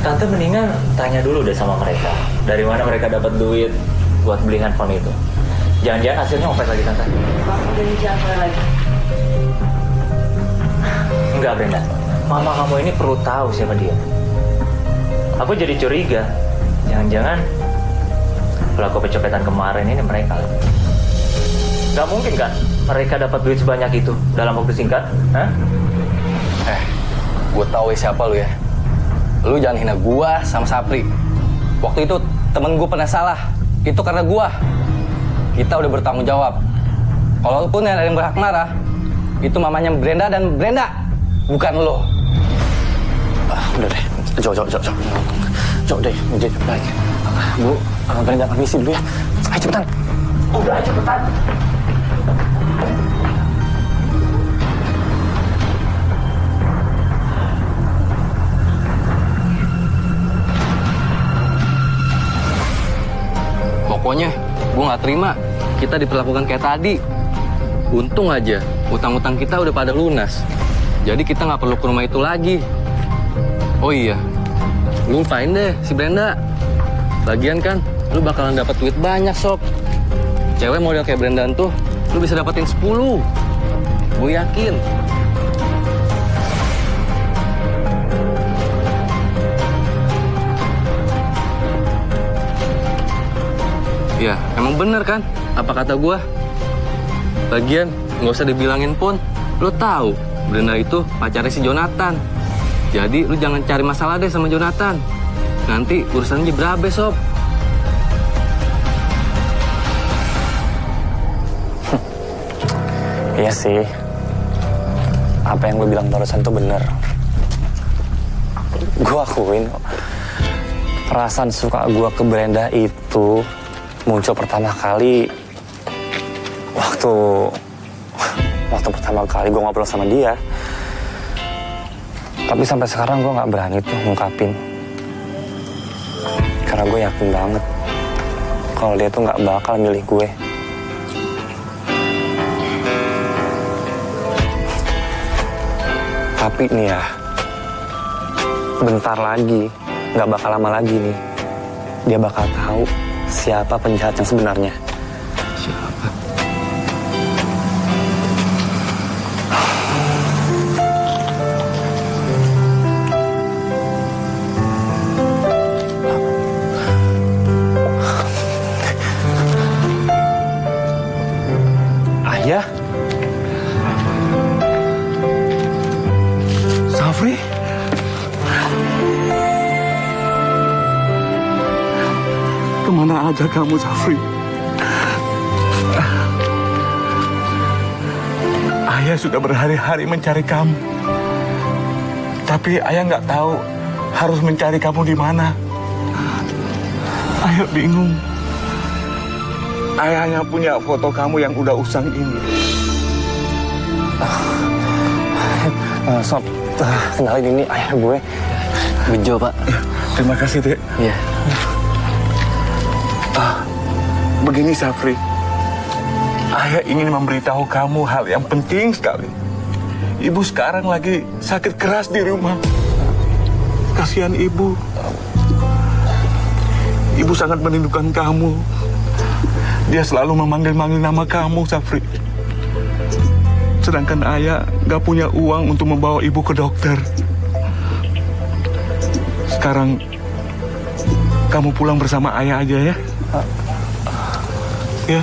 E: Tante mendingan tanya dulu deh sama mereka. Dari mana mereka dapat duit buat beli handphone itu. Jangan-jangan hasilnya opet lagi Tante.
I: Bang, udah jangan lagi.
E: Enggak Brenda, mama kamu ini perlu tahu siapa dia. Aku jadi curiga. Jangan-jangan pelaku pencopetan kemarin ini mereka. Gak mungkin kan mereka dapat duit sebanyak itu dalam waktu singkat? Hah?
F: Gue tahu siapa lu ya. Lu jangan hina gua sama Sapri. Waktu itu temen gua pernah salah. Itu karena gua. Kita udah bertanggung jawab. Kalaupun ada yang berhak marah, itu mamanya Brenda dan Brenda, bukan lo.
L: Udah deh, jauh deh, udah lagi. Bu, Brenda permisi dulu ya. Ayo cepetan.
E: Udah cepetan.
F: Pokoknya gue nggak terima kita diperlakukan kayak tadi. Untung aja utang-utang kita udah pada lunas. Jadi kita nggak perlu ke rumah itu lagi. Oh iya, lupain deh si Brenda. Lagian kan lu bakalan dapat duit banyak sob. Cewek model kayak Brenda tuh lu bisa dapetin 10. Gue yakin. Ya, emang bener kan? Apa kata gua? Lagian, nggak usah dibilangin pun. Lo tahu, Brenda itu pacarnya si Jonathan. Jadi lu jangan cari masalah deh sama Jonathan. Nanti urusannya berabe, Sob.
K: Iya sih. Apa yang gue bilang barusan tuh bener. Gue akuin perasaan suka gue ke Brenda itu muncul pertama kali waktu pertama kali gue ngobrol sama dia. Tapi sampai sekarang gue nggak berani tuh ngungkapin. Karena gue yakin banget kalau dia tuh nggak bakal milih gue. Tapi nih ya, bentar lagi, nggak bakal lama lagi nih, dia bakal tahu siapa penjahat yang sebenarnya.
F: Siapa?
K: Ayah? Safri?
C: Kemana aja kamu, Safri? Ayah sudah berhari-hari mencari kamu. Tapi ayah nggak tahu harus mencari kamu di mana. Ayah bingung. Ayah hanya punya foto kamu yang udah usang ini.
K: Sob, kenalin ini ayah gue.
F: Bejo, Pak.
C: Terima kasih, Dek.
F: Iya.
C: Begini, Safri. Ayah ingin memberitahu kamu hal yang penting sekali. Ibu sekarang lagi sakit keras di rumah. Kasihan ibu. Ibu sangat merindukan kamu. Dia selalu memanggil-manggil nama kamu, Safri. Sedangkan ayah gak punya uang untuk membawa ibu ke dokter. Sekarang kamu pulang bersama ayah aja ya. Ya.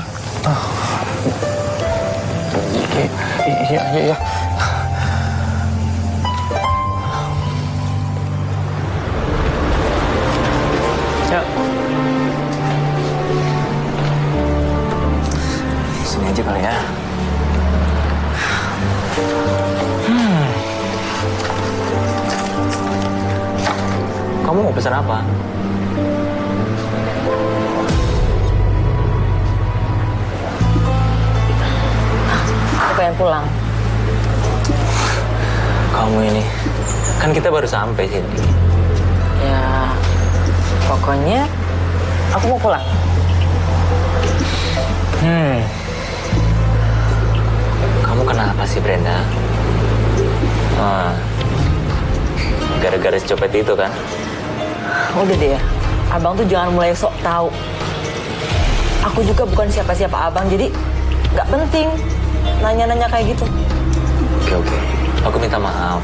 K: Iya.
L: Ya. Sini aja kali ya. Kamu mau pesan apa?
A: Aku pengen pulang.
L: Kamu ini, kan kita baru sampai sini.
A: Ya, pokoknya aku mau pulang.
L: Kamu kenapa sih, Brenda? Gara-gara si copet itu kan?
A: Udah deh ya, abang tuh jangan mulai sok tahu. Aku juga bukan siapa-siapa abang, jadi nggak penting nanya-nanya kayak gitu.
L: Oke. Aku minta maaf.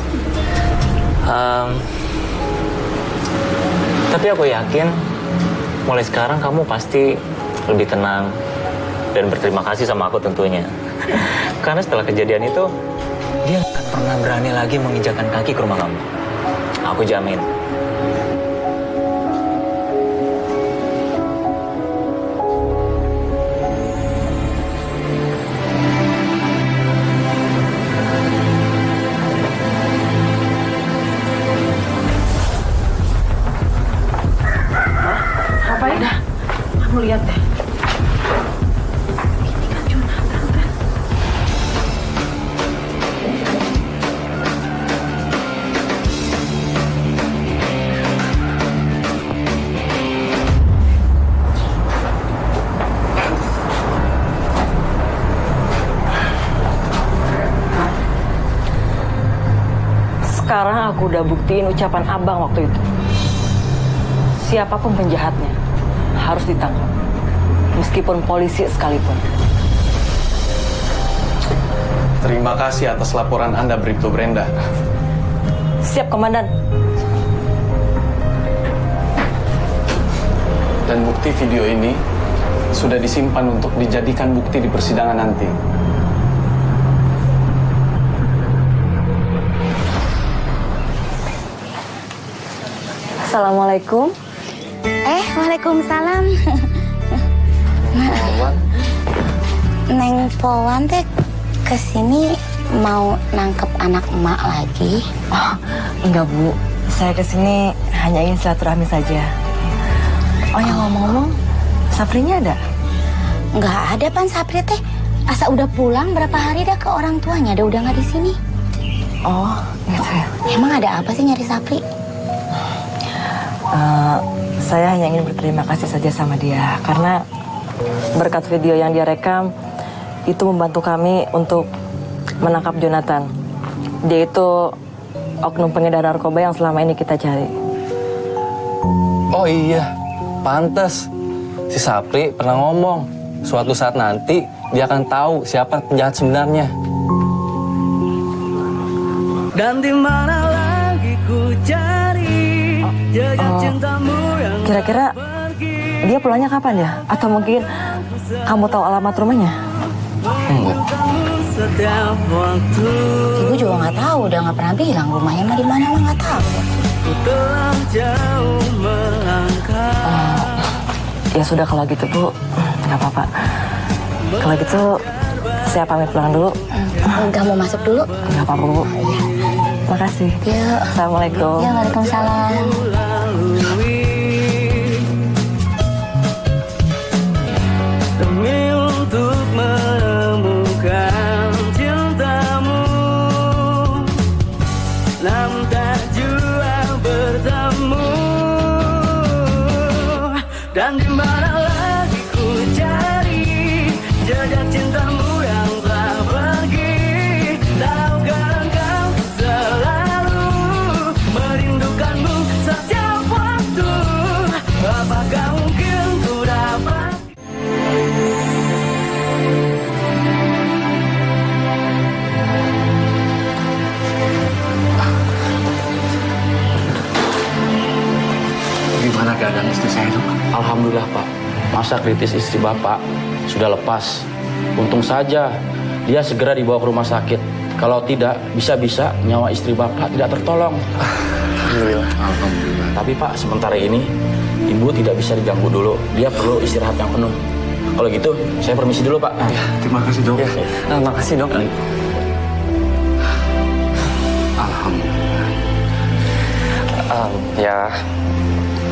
L: Tapi aku yakin mulai sekarang kamu pasti lebih tenang dan berterima kasih sama aku tentunya. Karena setelah kejadian itu, dia nggak pernah berani lagi menginjakkan kaki ke rumah kamu. Aku jamin.
I: Ngapain? Kamu lihat deh.
A: Sekarang aku udah buktiin ucapan abang waktu itu. Siapapun penjahatnya harus ditangkap, meskipun polisi sekalipun.
F: Terima kasih atas laporan Anda, Bribtu Brenda.
A: Siap, Komandan.
F: Dan bukti video ini sudah disimpan untuk dijadikan bukti di persidangan nanti.
A: Assalamualaikum.
D: Waalaikumsalam. Neng Powan teh kesini mau nangkep anak emak lagi?
A: Oh, enggak Bu, saya kesini hanya ingin silaturahmi saja. Oh ya ngomong-ngomong, Saprinya ada?
D: Nggak ada Pan Sapri teh. Asa udah pulang berapa hari dah ke orang tuanya, udah nggak di sini.
A: Oh, gitu ya.
D: Emang ada apa sih nyari Sapri?
A: Saya hanya ingin berterima kasih saja sama dia karena berkat video yang dia rekam itu membantu kami untuk menangkap Jonathan. Dia itu oknum pengedar narkoba yang selama ini kita cari.
F: Oh iya, pantes. Si Sapri pernah ngomong, suatu saat nanti dia akan tahu siapa penjahat sebenarnya.
J: Dan di mana lagi ku cari jejak cintamu yang
A: Kira-kira dia pulangnya kapan ya? Atau mungkin kamu tahu alamat rumahnya?
J: setiap waktu.
D: Ibu juga nggak tahu, udah nggak pernah bilang rumahnya mah di mana mah nggak tahu.
J: Ku telah jauh melangkah.
A: Ya sudah kalau gitu Bu, nggak apa-apa. Kalau gitu saya pamit pulang dulu.
D: Enggak mau masuk dulu?
A: Nggak apa-apa Bu. Makasih.
D: Yuk.
A: Assalamualaikum.
D: Ya, waalaikumsalam.
J: Demi untuk menemukan cintamu, namun tak jua bertemu. Dan di mana lagi ku cari jejak cintamu yang telah pergi. Tahukah engkau selalu merindukanmu setiap waktu. Apakah mungkin ku dapat
C: Gimana keadaan istri saya, Dok?
O: Alhamdulillah, Pak. Masa kritis istri Bapak sudah lepas. Untung saja dia segera dibawa ke rumah sakit. Kalau tidak, bisa-bisa nyawa istri Bapak tidak tertolong.
C: Alhamdulillah. Alhamdulillah.
O: Tapi Pak, sementara ini Ibu tidak bisa diganggu dulu. Dia perlu istirahat yang penuh. Kalau gitu, saya permisi dulu, Pak.
C: Ya, terima kasih, Dok.
O: Ya.
F: Makasih Dok.
C: Alhamdulillah.
K: Ya,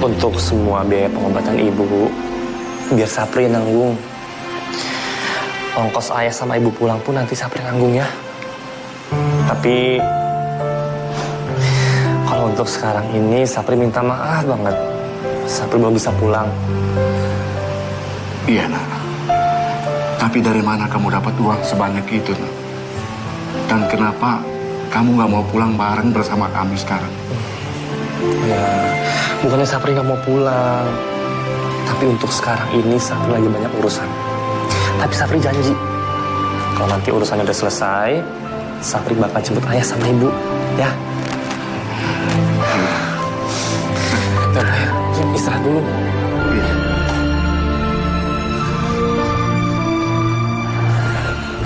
K: untuk semua biaya pengobatan ibu, biar Sapri nanggung. Ongkos ayah sama ibu pulang pun nanti Sapri nanggung ya. Tapi kalau untuk sekarang ini Sapri minta maaf banget. Sapri belum bisa pulang.
C: Iya, Nak. Tapi dari mana kamu dapat uang sebanyak itu, Nak? Dan kenapa kamu nggak mau pulang bareng bersama kami sekarang?
K: Ya, bukannya Sapri nggak mau pulang. Tapi untuk sekarang ini Sapri lagi banyak urusan. Tapi Sapri janji, kalau nanti urusannya udah selesai, Sapri bakal jemput ayah sama ibu, ya. Dan ayah, istirahat dulu.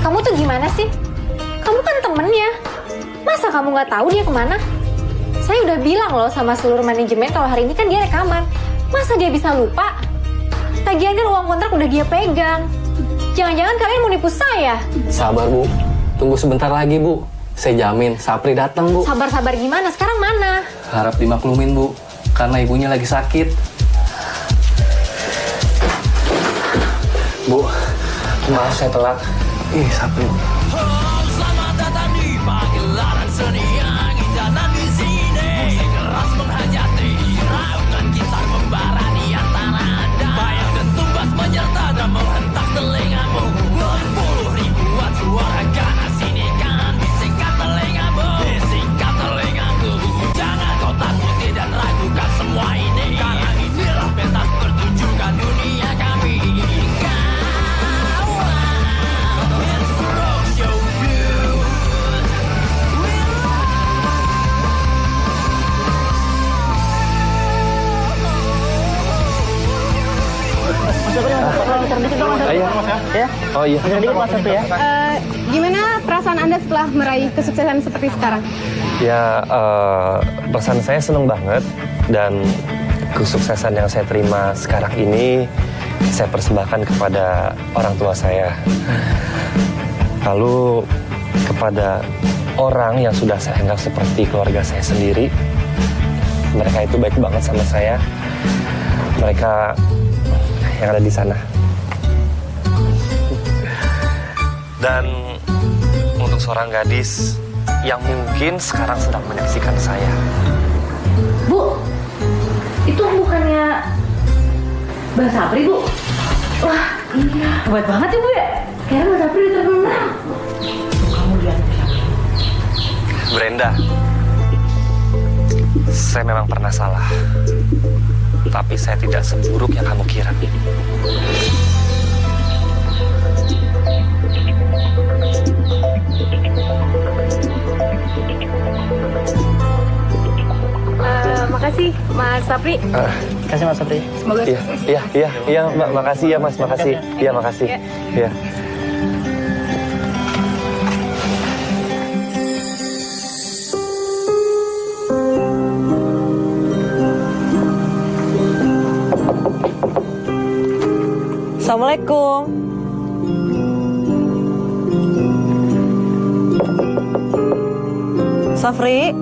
N: Kamu tuh gimana sih? Kamu kan temennya. Masa kamu nggak tahu dia kemana? Saya udah bilang loh sama seluruh manajemen kalau hari ini kan dia rekaman. Masa dia bisa lupa? Lagian kan uang kontrak udah dia pegang. Jangan-jangan kalian mau nipu saya?
F: Sabar Bu, tunggu sebentar lagi Bu. Saya jamin Sapri datang Bu.
N: Sabar-sabar gimana? Sekarang mana?
F: Harap dimaklumin Bu, karena ibunya lagi sakit. Bu, maaf saya telat. Ih, Sapri.
J: Selamat datang di pagelaran seni yang indah di sini. Musik keras menghajati, raungan gitar membara di antara anda. Bayang dan tumbas menyerta dan menghentak telingamu. Berpuluh ribuan suara ganas ini kan bisikkan telingamu. Bisikkan telingaku. Jangan kau takuti dan ragukan semua ini. Karena inilah pentas pertunjukan dunia kami.
K: Oh iya.
P: Gimana perasaan Anda setelah meraih kesuksesan seperti sekarang?
K: Ya, perasaan saya seneng banget. Dan kesuksesan yang saya terima sekarang ini saya persembahkan kepada orang tua saya. Lalu kepada orang yang sudah saya anggap seperti keluarga saya sendiri. Mereka itu baik banget sama saya. Mereka yang ada di sana. Dan untuk seorang gadis yang mungkin sekarang sedang menyaksikan saya.
I: Bu, itu bukannya Mbak Sapri, Bu? Wah, iya. Hebat banget ya, Bu ya? Kayaknya Mbak Sapri udah terkenal. Kamu lihat siapa?
K: Brenda, saya memang pernah salah. Tapi saya tidak seburuk yang kamu kira.
P: Makasih, Mas Sapri.
K: Makasih Mas Sapri.
P: Semoga
K: sukses. Iya, makasih ya Mas, makasih. Iya, makasih. Iya.
A: Assalamualaikum. Safri.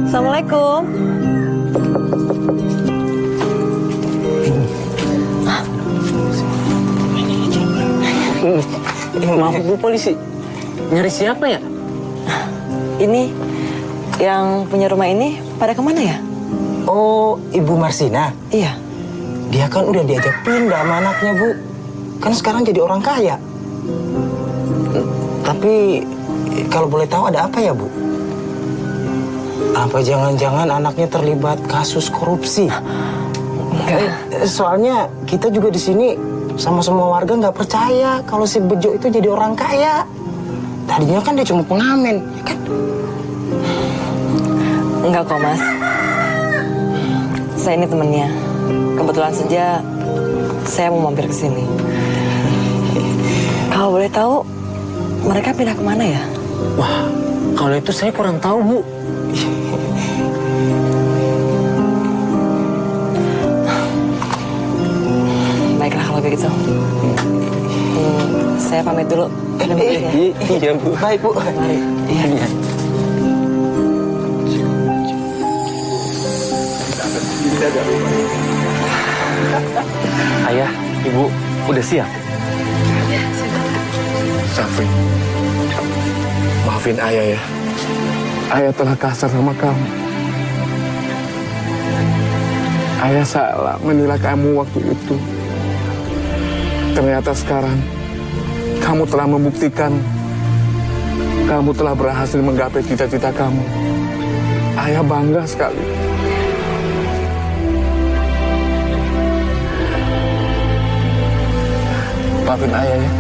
A: Assalamualaikum.
F: Maaf Bu polisi, nyari siapa ya?
A: Ini yang punya rumah ini pada kemana ya?
Q: Oh, Ibu Marsina?
A: Iya.
Q: Dia kan udah diajak pindah sama anaknya, Bu. Kan sekarang jadi orang kaya. Tapi kalau boleh tahu ada apa ya, Bu? Apa jangan-jangan anaknya terlibat kasus korupsi? Soalnya kita juga di sini sama semua warga nggak percaya kalau si Bejo itu jadi orang kaya. Tadinya kan dia cuma pengamen, kan?
A: Enggak kok, Mas. Saya ini temennya. Kebetulan saja saya mau mampir ke sini. Kalau boleh tahu, mereka pindah kemana ya?
F: Wah, kalau itu saya kurang tahu, Bu.
A: Baiklah kalau begitu. Saya pamit dulu.
Q: Iya, Bu. Baik, Bu.
A: Mari. Iya.
K: Ayah, Ibu, udah siap?
C: Safri, maafin ayah ya. Ayah telah kasar sama kamu. Ayah salah menilai kamu waktu itu. Ternyata sekarang kamu telah membuktikan kamu telah berhasil menggapai cita-cita kamu. Ayah bangga sekali. Maafin ayah ya.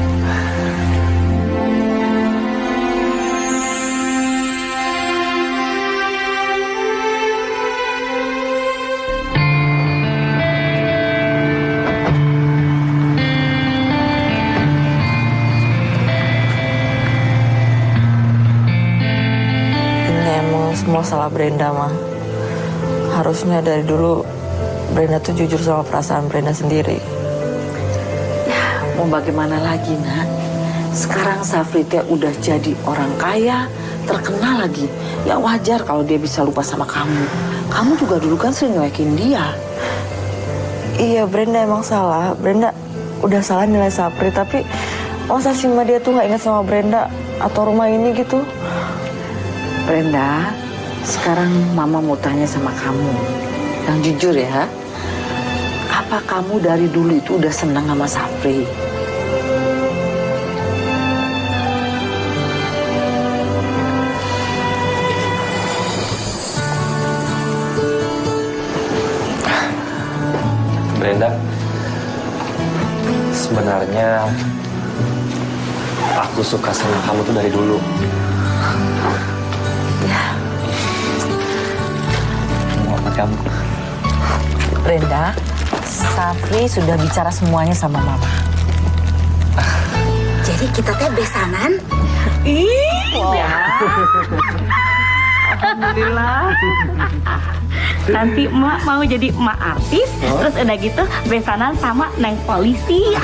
A: Semua salah Brenda, mah. Harusnya dari dulu Brenda tuh jujur sama perasaan Brenda sendiri.
I: Ya, mau bagaimana lagi, Nak? Sekarang Safri teh udah jadi orang kaya, terkenal lagi. Ya wajar kalau dia bisa lupa sama kamu. Kamu juga dulu kan sering nyuekin dia.
A: Iya, Brenda emang salah. Brenda udah salah nilai Safri, tapi masa sih Mbak dia tuh nggak ingat sama Brenda atau rumah ini gitu?
I: Brenda, sekarang Mama mau tanya sama kamu. Yang jujur ya, apa kamu dari dulu itu udah senang sama Safri?
K: Brenda, sebenarnya aku suka sama kamu tuh dari dulu.
I: Ya.
K: Buat kamu.
I: Brenda, Safri sudah bicara semuanya sama Mama.
D: Jadi kita teh besanan?
I: Ih, ya.
R: Alhamdulillah. Nanti emak mau jadi emak artis, terus udah gitu besanan sama neng polisi.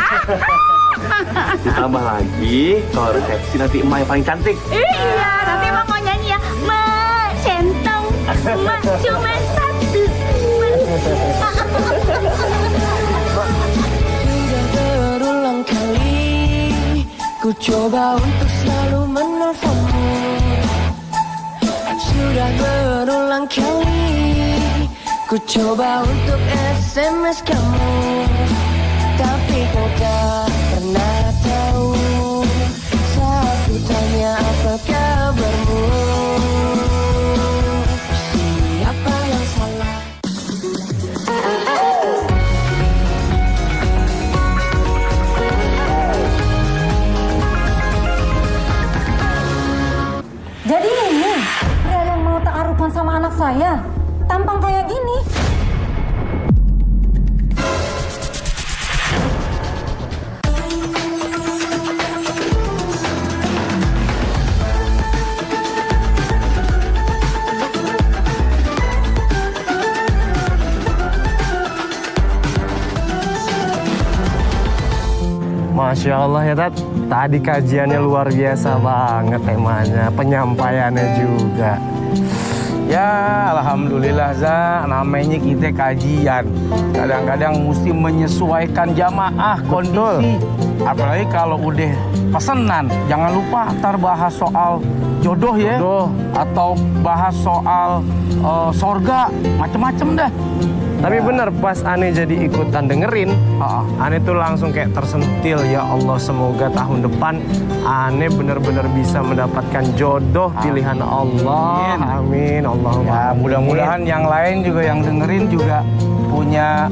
B: Ditambah lagi, kalau resepsi nanti emak yang paling cantik.
R: Iya, nanti emak mau nyanyi ya. Emak centong, emak cuma satu.
J: Sudah berulang kali ku coba untuk selalu menelponmu. Sudah berulang kali ku coba untuk SMS kamu, tapi kau tak pernah tahu saat ku tanya apa kabarmu. Siapa yang salah?
S: Jadi ini pria yang mau ta'arufan sama anak saya, tampang kayak gini.
K: Masya Allah ya Tat, tadi kajiannya luar biasa banget temanya, penyampaiannya juga.
Q: Ya alhamdulillah Za, namanya kita kajian. Kadang-kadang mesti menyesuaikan jamaah kondisi. Apalagi kalau udah pesenan, jangan lupa ntar bahas soal jodoh ya. Atau bahas soal sorga, macem-macem dah.
K: Tapi bener pas Ane jadi ikutan dengerin, Ane tuh langsung kayak tersentil. Ya Allah, semoga tahun depan Ane bener-bener bisa mendapatkan jodoh pilihan Allah. Amin. Allahumma.
Q: Ya mudah-mudahan yang lain juga yang dengerin juga punya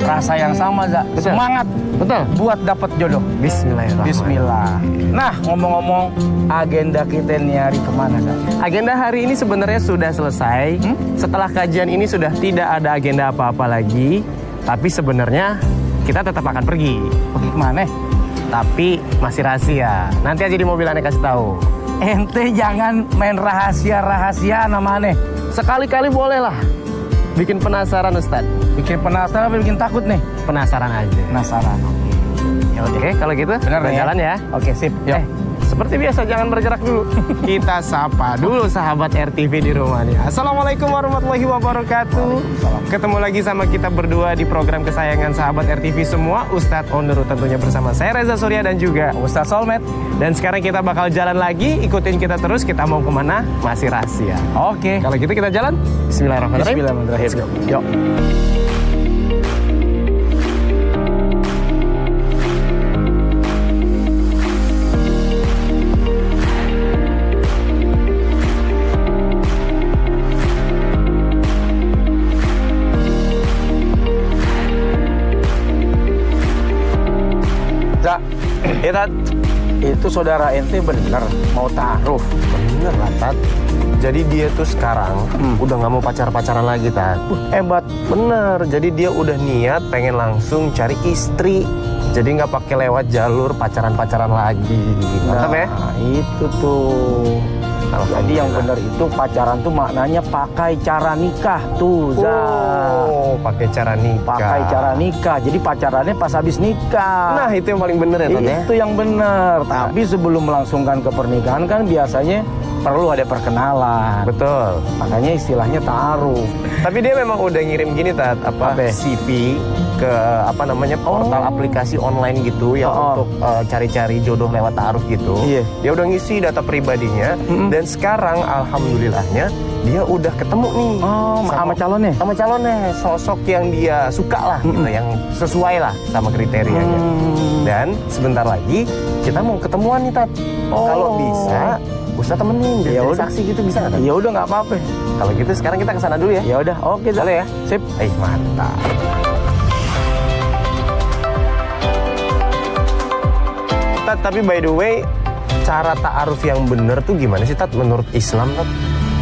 Q: rasa yang sama, Za.
K: Betul.
Q: Semangat.
K: Betul.
Q: Buat dapat jodoh.
K: Bismillahirrahmanirrahim.
Q: Bismillah. Nah, ngomong-ngomong agenda kita nih hari kemana, Za?
K: Agenda hari ini sebenarnya sudah selesai. Setelah kajian ini sudah tidak ada agenda apa-apa lagi. Tapi sebenarnya kita tetap akan pergi.
Q: Pergi kemana?
K: Tapi masih rahasia. Nanti aja di mobil Ane kasih tahu.
Q: Ente jangan main rahasia-rahasia sama Ane.
K: Sekali-kali boleh lah. Bikin penasaran Ustadz.
Q: Bikin penasaran apa bikin takut nih?
K: Penasaran aja.
Q: Penasaran.
K: Ya oke, kalau gitu
Q: bener
K: kita
Q: ya?
K: jalan ya.
Q: Oke, sip. Yuk.
K: Seperti biasa jangan bergerak dulu. Kita sapa dulu sahabat RTV di rumah nih. Assalamualaikum warahmatullahi wabarakatuh. Ketemu lagi sama kita berdua di program kesayangan sahabat RTV semua, Ustadz On The Road tentunya bersama saya Reza Surya dan juga
Q: Ustadz Solmed.
K: Dan sekarang kita bakal jalan lagi, ikutin kita terus. Kita mau kemana? Masih rahasia.
Q: Oke.
K: Kalau gitu kita jalan. Bismillahirrahmanirrahim.
Q: Bismillahirrahmanirrahim.
K: Let's go. Yuk.
Q: Ya Tat, itu saudara ente bener mau ta'aruf.
K: Bener lah Tat. Jadi dia tuh sekarang udah gak mau pacar-pacaran lagi Tat.
Q: Hebat.
K: Bener, jadi dia udah niat pengen langsung cari istri. Jadi gak pakai lewat jalur pacaran-pacaran lagi. Mantap ya?
Q: Nah itu tuh. Jadi yang benar itu pacaran tuh maknanya pakai cara nikah tuh, Za.
K: Oh, pakai cara nikah.
Q: Pakai cara nikah. Jadi pacarannya pas habis nikah.
K: Nah, itu yang paling bener ya, Tat ya?
Q: Itu yang benar. Tapi sebelum melangsungkan ke pernikahan kan biasanya perlu ada perkenalan.
K: Betul.
Q: Makanya istilahnya ta'aruf.
K: Tapi dia memang udah ngirim gini Tat, CV ke portal aplikasi online gitu yang untuk cari-cari jodoh lewat ta'aruf gitu.
Q: Iya.
K: Dia udah ngisi data pribadinya dan sekarang alhamdulillahnya dia udah ketemu nih
Q: sama calonnya.
K: Sama calonnya, sosok yang dia suka lah gitu, yang sesuai lah sama kriterianya. Dan sebentar lagi kita mau ketemuan nih Tat. Kalau bisa Ustadz temenin, jadi saksi gitu bisa nggak?
Q: Ya udah nggak apa-apa.
K: Kalau gitu sekarang kita kesana dulu ya.
Q: Ya udah, oke.
K: Boleh ya?
Q: Sip.
K: Mantap. Tat, tapi by the way, cara ta'aruf yang bener tuh gimana sih Tat menurut Islam Tat?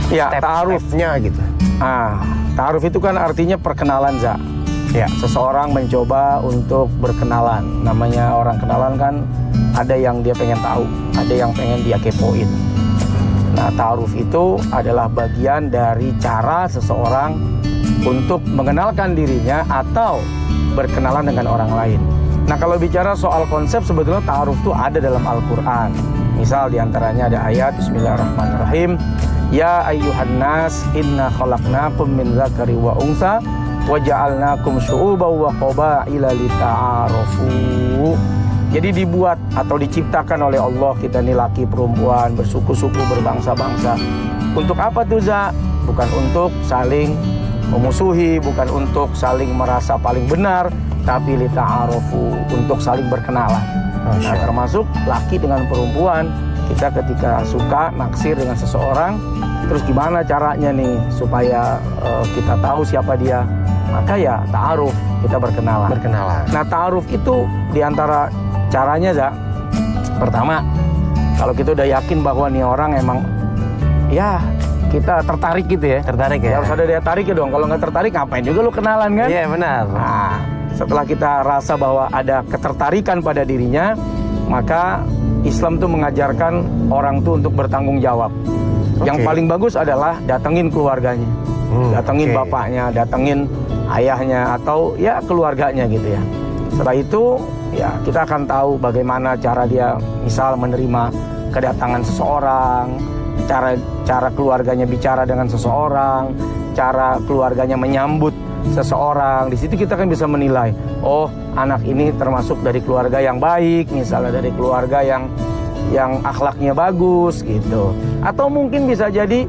Q: Ya, ta'arufnya
K: gitu.
Q: Ta'aruf itu kan artinya perkenalan, Za. Ya, seseorang mencoba untuk berkenalan. Namanya orang kenalan kan ada yang dia pengen tahu, ada yang pengen dia kepoin. Nah, ta'aruf itu adalah bagian dari cara seseorang untuk mengenalkan dirinya atau berkenalan dengan orang lain. Nah, kalau bicara soal konsep, sebetulnya ta'aruf itu ada dalam Al-Quran. Misal diantaranya ada ayat Bismillahirrahmanirrahim, Ya ayyuhan nas inna khalaqnakum min dzakari wa unsa wa ja'alnakum syu'uban wa qabaila lita'arafu. Jadi dibuat atau diciptakan oleh Allah kita ini laki perempuan, bersuku-suku, berbangsa-bangsa. Untuk apa tuh, Za? Bukan untuk saling memusuhi, bukan untuk saling merasa paling benar, tapi lita'arafu, untuk saling berkenalan. Nah, termasuk laki dengan perempuan, kita ketika suka, naksir dengan seseorang, terus gimana caranya nih supaya kita tahu siapa dia? Maka ya ta'aruf, kita berkenalan. Nah, ta'aruf itu diantara caranya, Za, pertama, kalau kita udah yakin bahwa nih orang emang ya kita tertarik gitu ya. Tertarik ya. Harus ada daya tarik ya dong. Kalau nggak tertarik ngapain juga lu kenalan kan? Iya, benar. Nah, setelah kita rasa bahwa ada ketertarikan pada dirinya, maka Islam tuh mengajarkan orang tuh untuk bertanggung jawab. Yang paling bagus adalah datengin keluarganya. Datengin bapaknya, datengin ayahnya, atau ya keluarganya gitu ya. Setelah itu ya kita akan tahu bagaimana cara dia misal menerima kedatangan seseorang, cara keluarganya bicara dengan seseorang, cara keluarganya menyambut seseorang. Di situ kita kan bisa menilai, oh anak ini termasuk dari keluarga yang baik, misalnya dari keluarga yang akhlaknya bagus gitu. Atau mungkin bisa jadi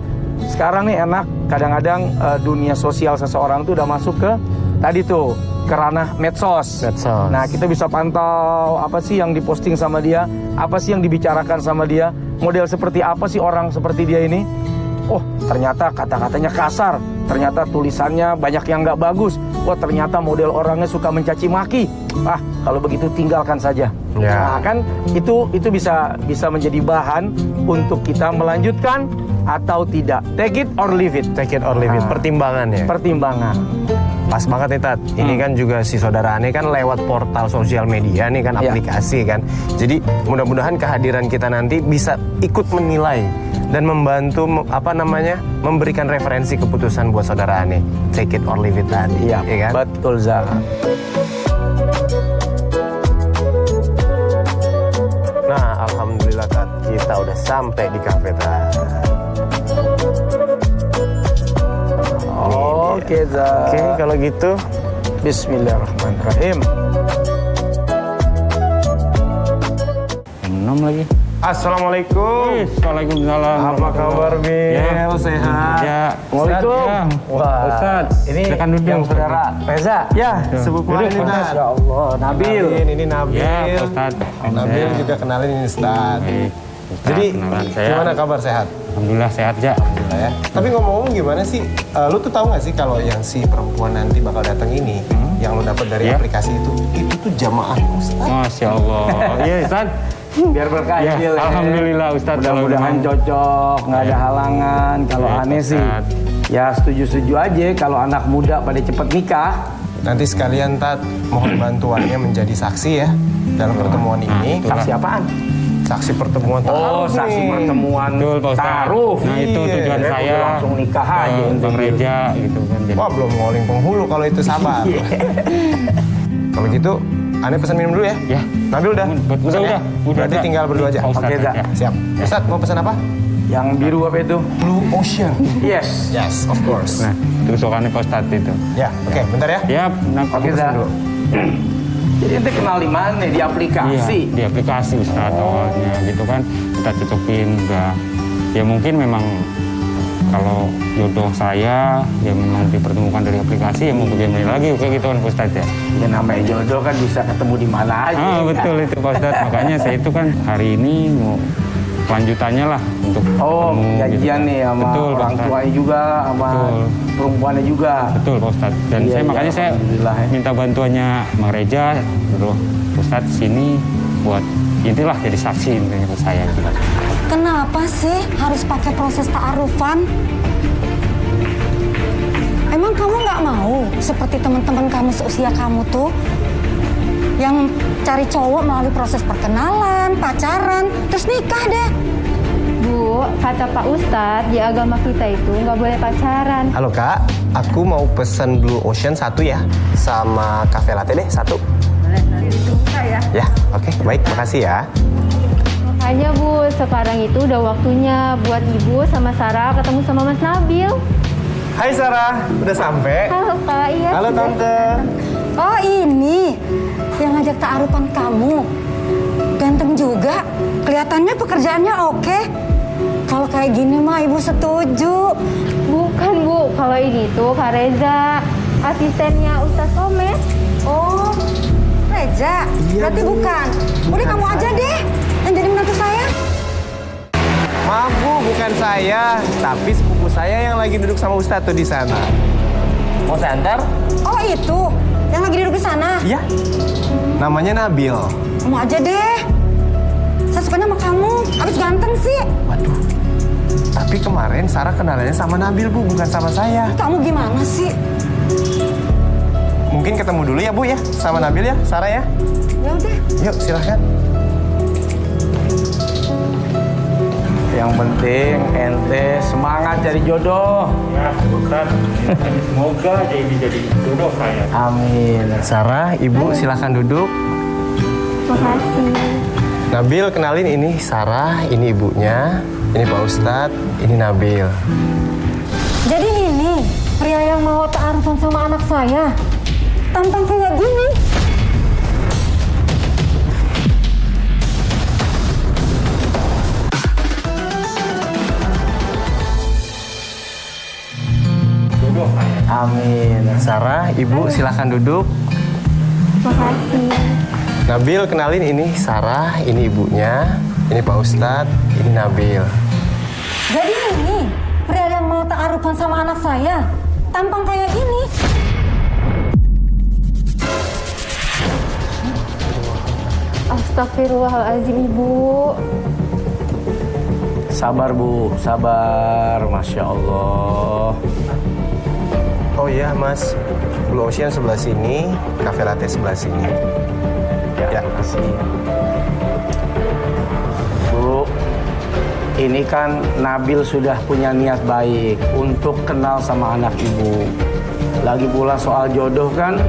Q: sekarang nih enak, kadang-kadang dunia sosial seseorang tuh udah masuk ke tadi tuh ke ranah medsos. Nah, kita bisa pantau apa sih yang diposting sama dia, apa sih yang dibicarakan sama dia, model seperti apa sih orang seperti dia ini. Oh, ternyata kata-katanya kasar, ternyata tulisannya banyak yang nggak bagus. Wah, ternyata model orangnya suka mencaci maki. Ah, kalau begitu tinggalkan saja. Nah, kan itu bisa menjadi bahan untuk kita melanjutkan atau tidak. Take it or leave it.
T: Take it or leave it. Pertimbangan ya.
Q: Pertimbangan.
T: Pas banget nih, Tat. Ini kan juga si saudara Ane kan lewat portal sosial media nih kan, aplikasi kan. Jadi mudah-mudahan kehadiran kita nanti bisa ikut menilai dan membantu memberikan referensi keputusan buat saudara Ane. Take it or leave it tadi.
Q: Iya,
T: ya kan?
Q: Betul, Za.
T: Nah, alhamdulillah, Tat. Kita udah sampai di kafe, Tat.
Q: Oke, Za.
T: Oke, kalau gitu
Q: Bismillahirrahmanirrahim.
T: Enam lagi. Assalamualaikum.
K: Waalaikumsalam.
T: Apa kabar, Bil? Sehat?
K: Ya.
T: Waalaikumsalam.
Q: Wah,
K: Ustaz,
Q: ini
K: silakan duduk.
Q: yang saudara Reza.
T: Ya, sepupu
K: Duduk,
T: ini, Ustaz.
Q: Ya Allah, Nabil.
T: Ini Nabil.
K: Ya, Ustaz.
T: Nabil juga kenalin ini, Ustaz. Jadi,
K: saya.
T: gimana kabar, sehat?
K: Alhamdulillah sehat, Ja.
T: Alhamdulillah ya. Tapi ngomong-ngomong gimana sih, lu tuh tahu nggak sih kalau yang si perempuan nanti bakal datang ini, yang lu dapat dari aplikasi itu tuh jamaah, Ustaz.
K: Masya Allah. Iya, Ustaz.
Q: Biar berkah
K: Ya,
Q: ya.
K: alhamdulillah, Ustaz.
Q: Mudah-mudahan cocok, nggak ada halangan. Kalau aneh sih, ya setuju-setuju aja kalau anak muda pada cepet nikah.
T: Nanti sekalian, Tat, mohon bantuannya menjadi saksi ya dalam pertemuan ini.
Q: Saksi apaan?
T: Saksi pertemuan ta'aruf.
Q: Saksi
T: nih.
Q: pertemuan
K: Betul, Pak Ustaz.
Q: ta'aruf.
K: Nah, itu tujuan
Q: Ya,
K: saya.
Q: langsung nikah aja.
K: Bang Reja gitu kan. Jadi,
T: Wah, belum ngoling penghulu kalau itu, sabar. Kalau gitu, Ane pesan minum dulu ya.
K: Ya.
T: Nabil udah? Pesan ya? Berarti
K: udah.
T: tinggal berdua aja.
K: Pak Ustaz,
T: Oke, Za.
K: ya.
T: Siap. Ustaz, mau pesan apa?
Q: Yang biru apa itu?
T: Blue Ocean.
Q: Yes.
T: Yes, of course.
K: Nah, tusukannya Pak Ustaz itu.
T: Ya, oke, bentar ya.
K: Ya, nah,
Q: Oke, Za. Jadi ente kenal di mana? Di aplikasi?
K: Iya, di aplikasi Ustaz awalnya gitu kan. Kita cocokin udah. Ya mungkin memang kalau jodoh saya ya memang dipertemukan dari aplikasi, ya mau bagaimana lagi kayak gitu kan Pak Ustaz ya.
Q: Ya namanya jodoh kan bisa ketemu di mana aja.
K: Betul itu Pak Ustaz. Makanya saya itu kan hari ini mau kelanjutannya lah untuk ketemu,
Q: janjian
K: gitu.
Q: nih sama
K: Betul, Pak
Q: orang
K: Ustaz.
Q: tuanya juga, sama perempuannya juga.
K: Betul Pak Ustaz. Dan
Q: Iya,
K: saya
Q: iya,
K: makanya saya
Q: alhamdulillah, ya.
K: minta bantuannya Bang Reja, Pak Ustaz sini buat intilah jadi saksi intinya ke saya gitu.
S: Kenapa sih harus pakai proses ta'arufan? Emang kamu nggak mau seperti teman-teman kamu seusia kamu tuh yang cari cowok melalui proses perkenalan, pacaran, terus nikah deh?
N: Bu,
M: Bu, kata Pak Ustadz di agama kita itu nggak boleh pacaran.
T: Halo Kak, aku mau pesen Blue Ocean 1 ya, sama cafe latte deh 1.
M: Boleh, nanti ditunggu ya.
T: Ya, oke, baik, makasih ya.
M: Makanya Bu, sekarang itu udah waktunya buat Ibu sama Sarah ketemu sama Mas Nabil.
T: Hai Sarah, udah sampai?
M: Halo Kak, iya.
T: Halo Tante.
S: Oh ini yang ngajak ta'arupan kamu. Ganteng juga. Kelihatannya pekerjaannya oke. Kalau kayak gini mah ibu setuju.
M: Bukan Bu, kalau ini tuh Kak Reza, asistennya Ustadz Someh.
S: Oh, Reza? Berarti bukan. Udah kamu aja deh yang jadi menantu saya.
T: Maaf Bu, bukan saya, tapi sepupu saya yang lagi duduk sama Ustadz tuh di sana. Mau saya antar?
S: Oh itu, yang lagi duduk di sana.
T: Iya. Namanya Nabil.
S: Kamu aja deh. Saya sukanya sama kamu. Abis ganteng sih.
T: Waduh. Tapi kemarin Sarah kenalannya sama Nabil Bu, bukan sama saya.
S: Kamu gimana sih?
T: Mungkin ketemu dulu ya Bu ya, sama Nabil ya, Sarah ya.
S: Ya udah.
T: Yuk silahkan.
Q: Yang penting ente semangat cari jodoh.
C: Ya, bukan. Semoga jadi jodoh saya.
T: Amin. Sarah, Ibu silahkan duduk.
M: Makasih.
T: Nabil, kenalin ini Sarah, ini ibunya, ini Pak Ustadz, ini Nabil.
S: Jadi ini pria yang mau ta'arufan sama anak saya. Tampang kayak gini.
T: Amin. Sarah, Ibu silahkan duduk.
M: Makasih.
T: Nabil, kenalin ini Sarah, ini ibunya, ini Pak Ustadz, ini Nabil.
S: Jadi ini pria yang mau ta'arufan sama anak saya. Tampang kayak gini.
M: Astagfirullahaladzim Ibu.
Q: Sabar Bu, sabar. Masya Allah.
T: Oh iya Mas, Blue Ocean sebelah sini, cafe latte sebelah sini. Ya,
Q: makasih. Bu, ini kan Nabil sudah punya niat baik untuk kenal sama anak Ibu. Lagi pula soal jodoh kan,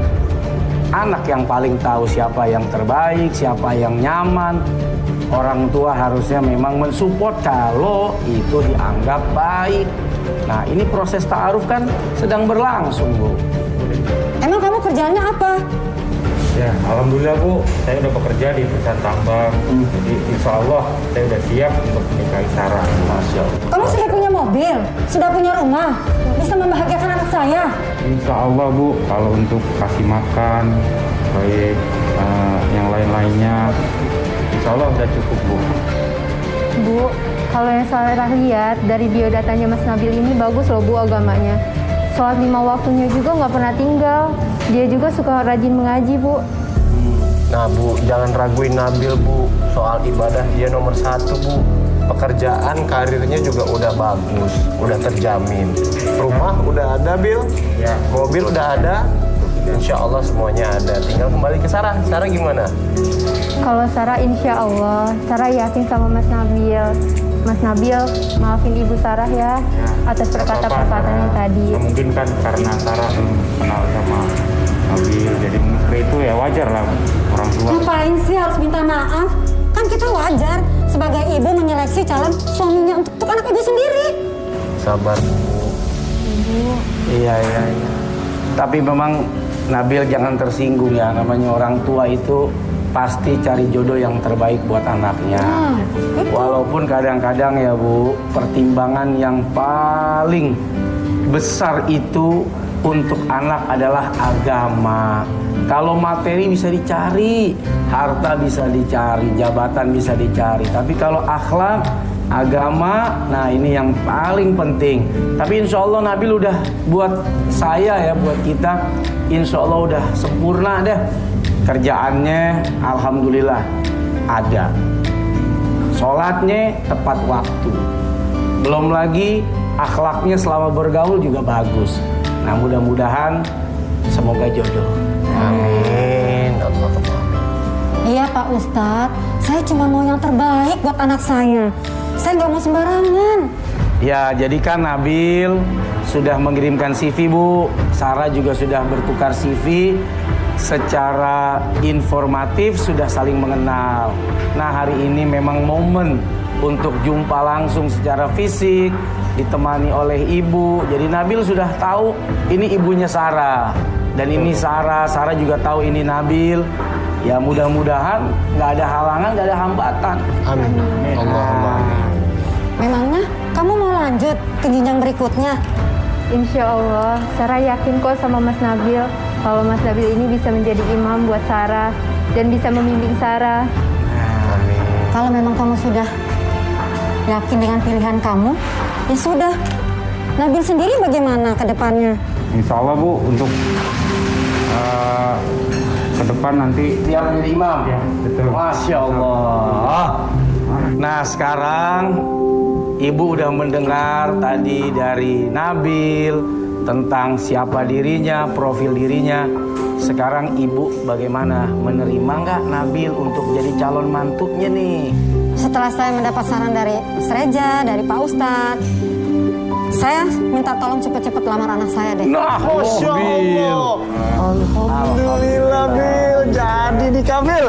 Q: anak yang paling tahu siapa yang terbaik, siapa yang nyaman. Orang tua harusnya memang mensupport kalau itu dianggap baik. Nah, ini proses ta'aruf kan sedang berlangsung, Bu.
S: Emang kamu kerjaannya apa?
C: Ya, alhamdulillah Bu, saya udah bekerja di perusahaan tambang. Jadi insya Allah saya udah siap untuk menikahi Sarah.
Q: Masya Allah.
S: Kamu sudah punya mobil, sudah punya rumah, bisa membahagiakan anak saya.
C: Insya Allah Bu, kalau untuk kasih makan, proyek yang lain-lainnya, insya Allah udah cukup Bu.
M: Bu, kalau yang saya lihat dari biodatanya Mas Nabil ini bagus loh Bu agamanya. Sholat 5 waktunya juga nggak pernah tinggal. Dia juga suka rajin mengaji Bu.
T: Nah Bu, jangan raguin Nabil Bu. Soal ibadah dia nomor 1 Bu. Pekerjaan, karirnya juga udah bagus, udah terjamin. Rumah udah ada Bil, ya. Mobil udah ada. Insya Allah semuanya ada. Tinggal kembali ke Sarah. Sarah gimana?
M: Kalau Sarah insya Allah, Sarah yakin sama Mas Nabil. Mas Nabil, maafin Ibu Sarah ya atas perkata-perkataan yang tadi.
C: Mungkin kan karena Sarah kenal sama Nabil, jadi mungkin itu ya wajar lah orang tua.
S: Ngapain sih harus minta maaf? Kan kita wajar sebagai ibu menyeleksi calon suaminya untuk anak ibu sendiri.
T: Sabar Bu.
M: Ibu.
Q: Iya. Tapi memang Nabil jangan tersinggung ya. Namanya orang tua itu pasti cari jodoh yang terbaik buat anaknya. Walaupun kadang-kadang ya Bu, pertimbangan yang paling besar itu untuk anak adalah agama. Kalau materi bisa dicari, harta bisa dicari, jabatan bisa dicari. Tapi kalau akhlak, agama, nah ini yang paling penting. Tapi insya Allah Nabil udah buat saya ya, buat kita, insya Allah udah sempurna deh. Kerjaannya alhamdulillah ada. Sholatnya tepat waktu. Belum lagi akhlaknya selama bergaul juga bagus. Nah mudah-mudahan semoga jodoh.
T: Amin.
S: Iya Pak Ustadz, saya cuma mau yang terbaik buat anak saya. Saya nggak mau sembarangan.
Q: Ya, jadi kan Nabil sudah mengirimkan CV, Bu. Sarah juga sudah bertukar CV. Secara informatif sudah saling mengenal. Nah, hari ini memang momen untuk jumpa langsung secara fisik, ditemani oleh ibu. Jadi Nabil sudah tahu ini ibunya Sarah. Dan ini Sarah juga tahu ini Nabil. Ya mudah-mudahan nggak ada halangan, nggak ada hambatan.
T: Amin.
S: Nah, memangnya kamu mau lanjut ke jenjang berikutnya?
M: Insya Allah, Sarah yakin kok sama Mas Nabil kalau Mas Nabil ini bisa menjadi imam buat Sarah dan bisa membimbing Sarah.
S: Kalau memang kamu sudah yakin dengan pilihan kamu, ya sudah. Nabil sendiri bagaimana ke depannya?
Q: Insya Allah, Bu, untuk ke depan nanti siap menjadi imam. Ya, betul. Masya Allah. Nah, sekarang Ibu udah mendengar tadi dari Nabil tentang siapa dirinya, profil dirinya. Sekarang Ibu bagaimana? Menerima nggak Nabil untuk jadi calon mantunya nih?
S: Setelah saya mendapat saran dari Mas Reja, dari Pak Ustadz, saya minta tolong cepet-cepet lamar anak saya deh.
Q: Nah,
T: Masya Allah. Alhamdulillah, Bil. Jadi di Kamil.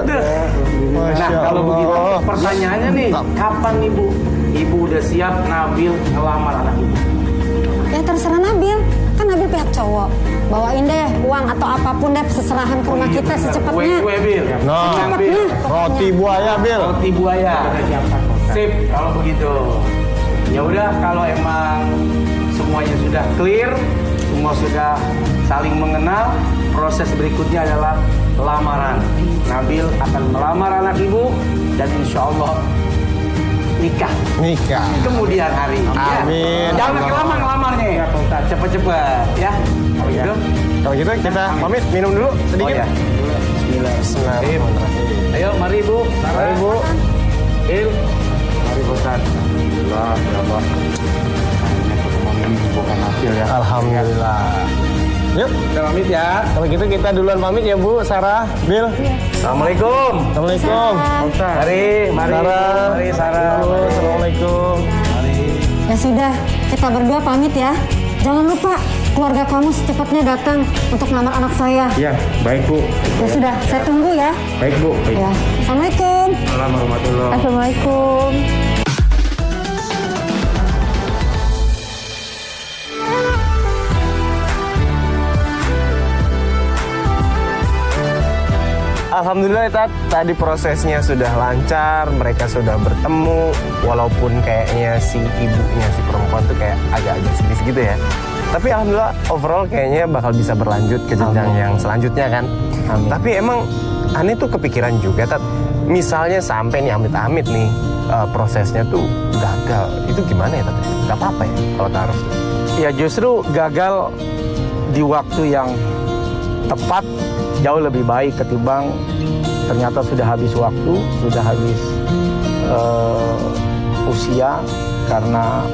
Q: Nah, kalau begitu pertanyaannya nih, kapan Ibu? Ibu udah siap Nabil ngelamar anak Ibu?
S: Ya terserah Nabil, kan Nabil pihak cowok. Bawain deh uang atau apapun deh seserahan ke rumah kita secepatnya.
Q: Kue, Bil.
T: Nah,
S: Secepatnya.
T: roti buaya, Bil.
Q: Roti buaya. Sip, kalau begitu. Ya udah, kalau emang semuanya sudah clear, semua sudah saling mengenal, proses berikutnya adalah lamaran. Nabil akan melamar anak Ibu dan insya Allah nikah. Kemudian hari.
T: Amin.
Q: Ya. Jangan makin lama ngelamarnya. Ya, cepet-cepet ya. Kalau gitu.
T: Kalau gitu kita pamit minum dulu sedikit.
Q: Oh, ya. Bismillahirrahmanirrahim. Ayo, mari Bu. Mari Bu. Mari Ustaz. Alhamdulillah, ya Allah. Bukan hasil ya.
T: Alhamdulillah. Yuk,
Q: kita pamit ya.
T: Kalau gitu kita duluan pamit ya, Bu, Sarah, Bil.
Q: Assalamualaikum.
T: Assalamualaikum.
Q: Mari
T: Sarah.
Q: Mari Sarah.
T: Assalamualaikum.
S: Ya sudah, kita berdua pamit ya. Jangan lupa keluarga kamu secepatnya datang untuk melamar anak saya.
Q: Iya, baik Bu.
S: Ya sudah, saya tunggu ya.
Q: Baik Bu. Baik.
S: Ya, Assalamualaikum.
Q: Assalamualaikum.
M: Assalamualaikum.
T: Alhamdulillah, Tat, tadi prosesnya sudah lancar, mereka sudah bertemu, walaupun kayaknya si ibunya, si perempuan tuh kayak agak-agak sedih gitu ya. Tapi alhamdulillah overall kayaknya bakal bisa berlanjut ke jenjang yang selanjutnya kan. Amin. Tapi emang aneh tuh kepikiran juga, Tat, misalnya sampai nih amit-amit nih prosesnya tuh gagal, itu gimana ya, Tat? Gak apa-apa ya kalau taruh?
Q: Ya justru gagal di waktu yang tepat jauh lebih baik ketimbang ternyata sudah habis waktu, sudah habis usia karena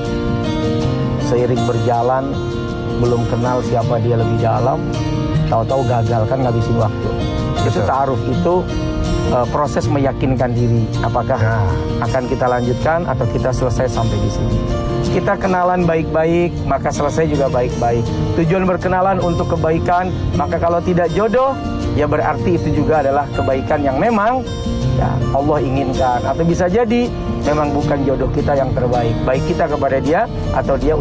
Q: seiring berjalan belum kenal siapa dia lebih dalam, tahu-tahu gagal kan ngabisin waktu. Itu ta'aruf itu proses meyakinkan diri apakah akan kita lanjutkan atau kita selesai sampai di sini. Kita kenalan baik-baik, maka selesai juga baik-baik. Tujuan berkenalan untuk kebaikan, maka kalau tidak jodoh, ya berarti itu juga adalah kebaikan yang memang ya Allah inginkan. Atau bisa jadi memang bukan jodoh kita yang terbaik, baik kita kepada dia atau dia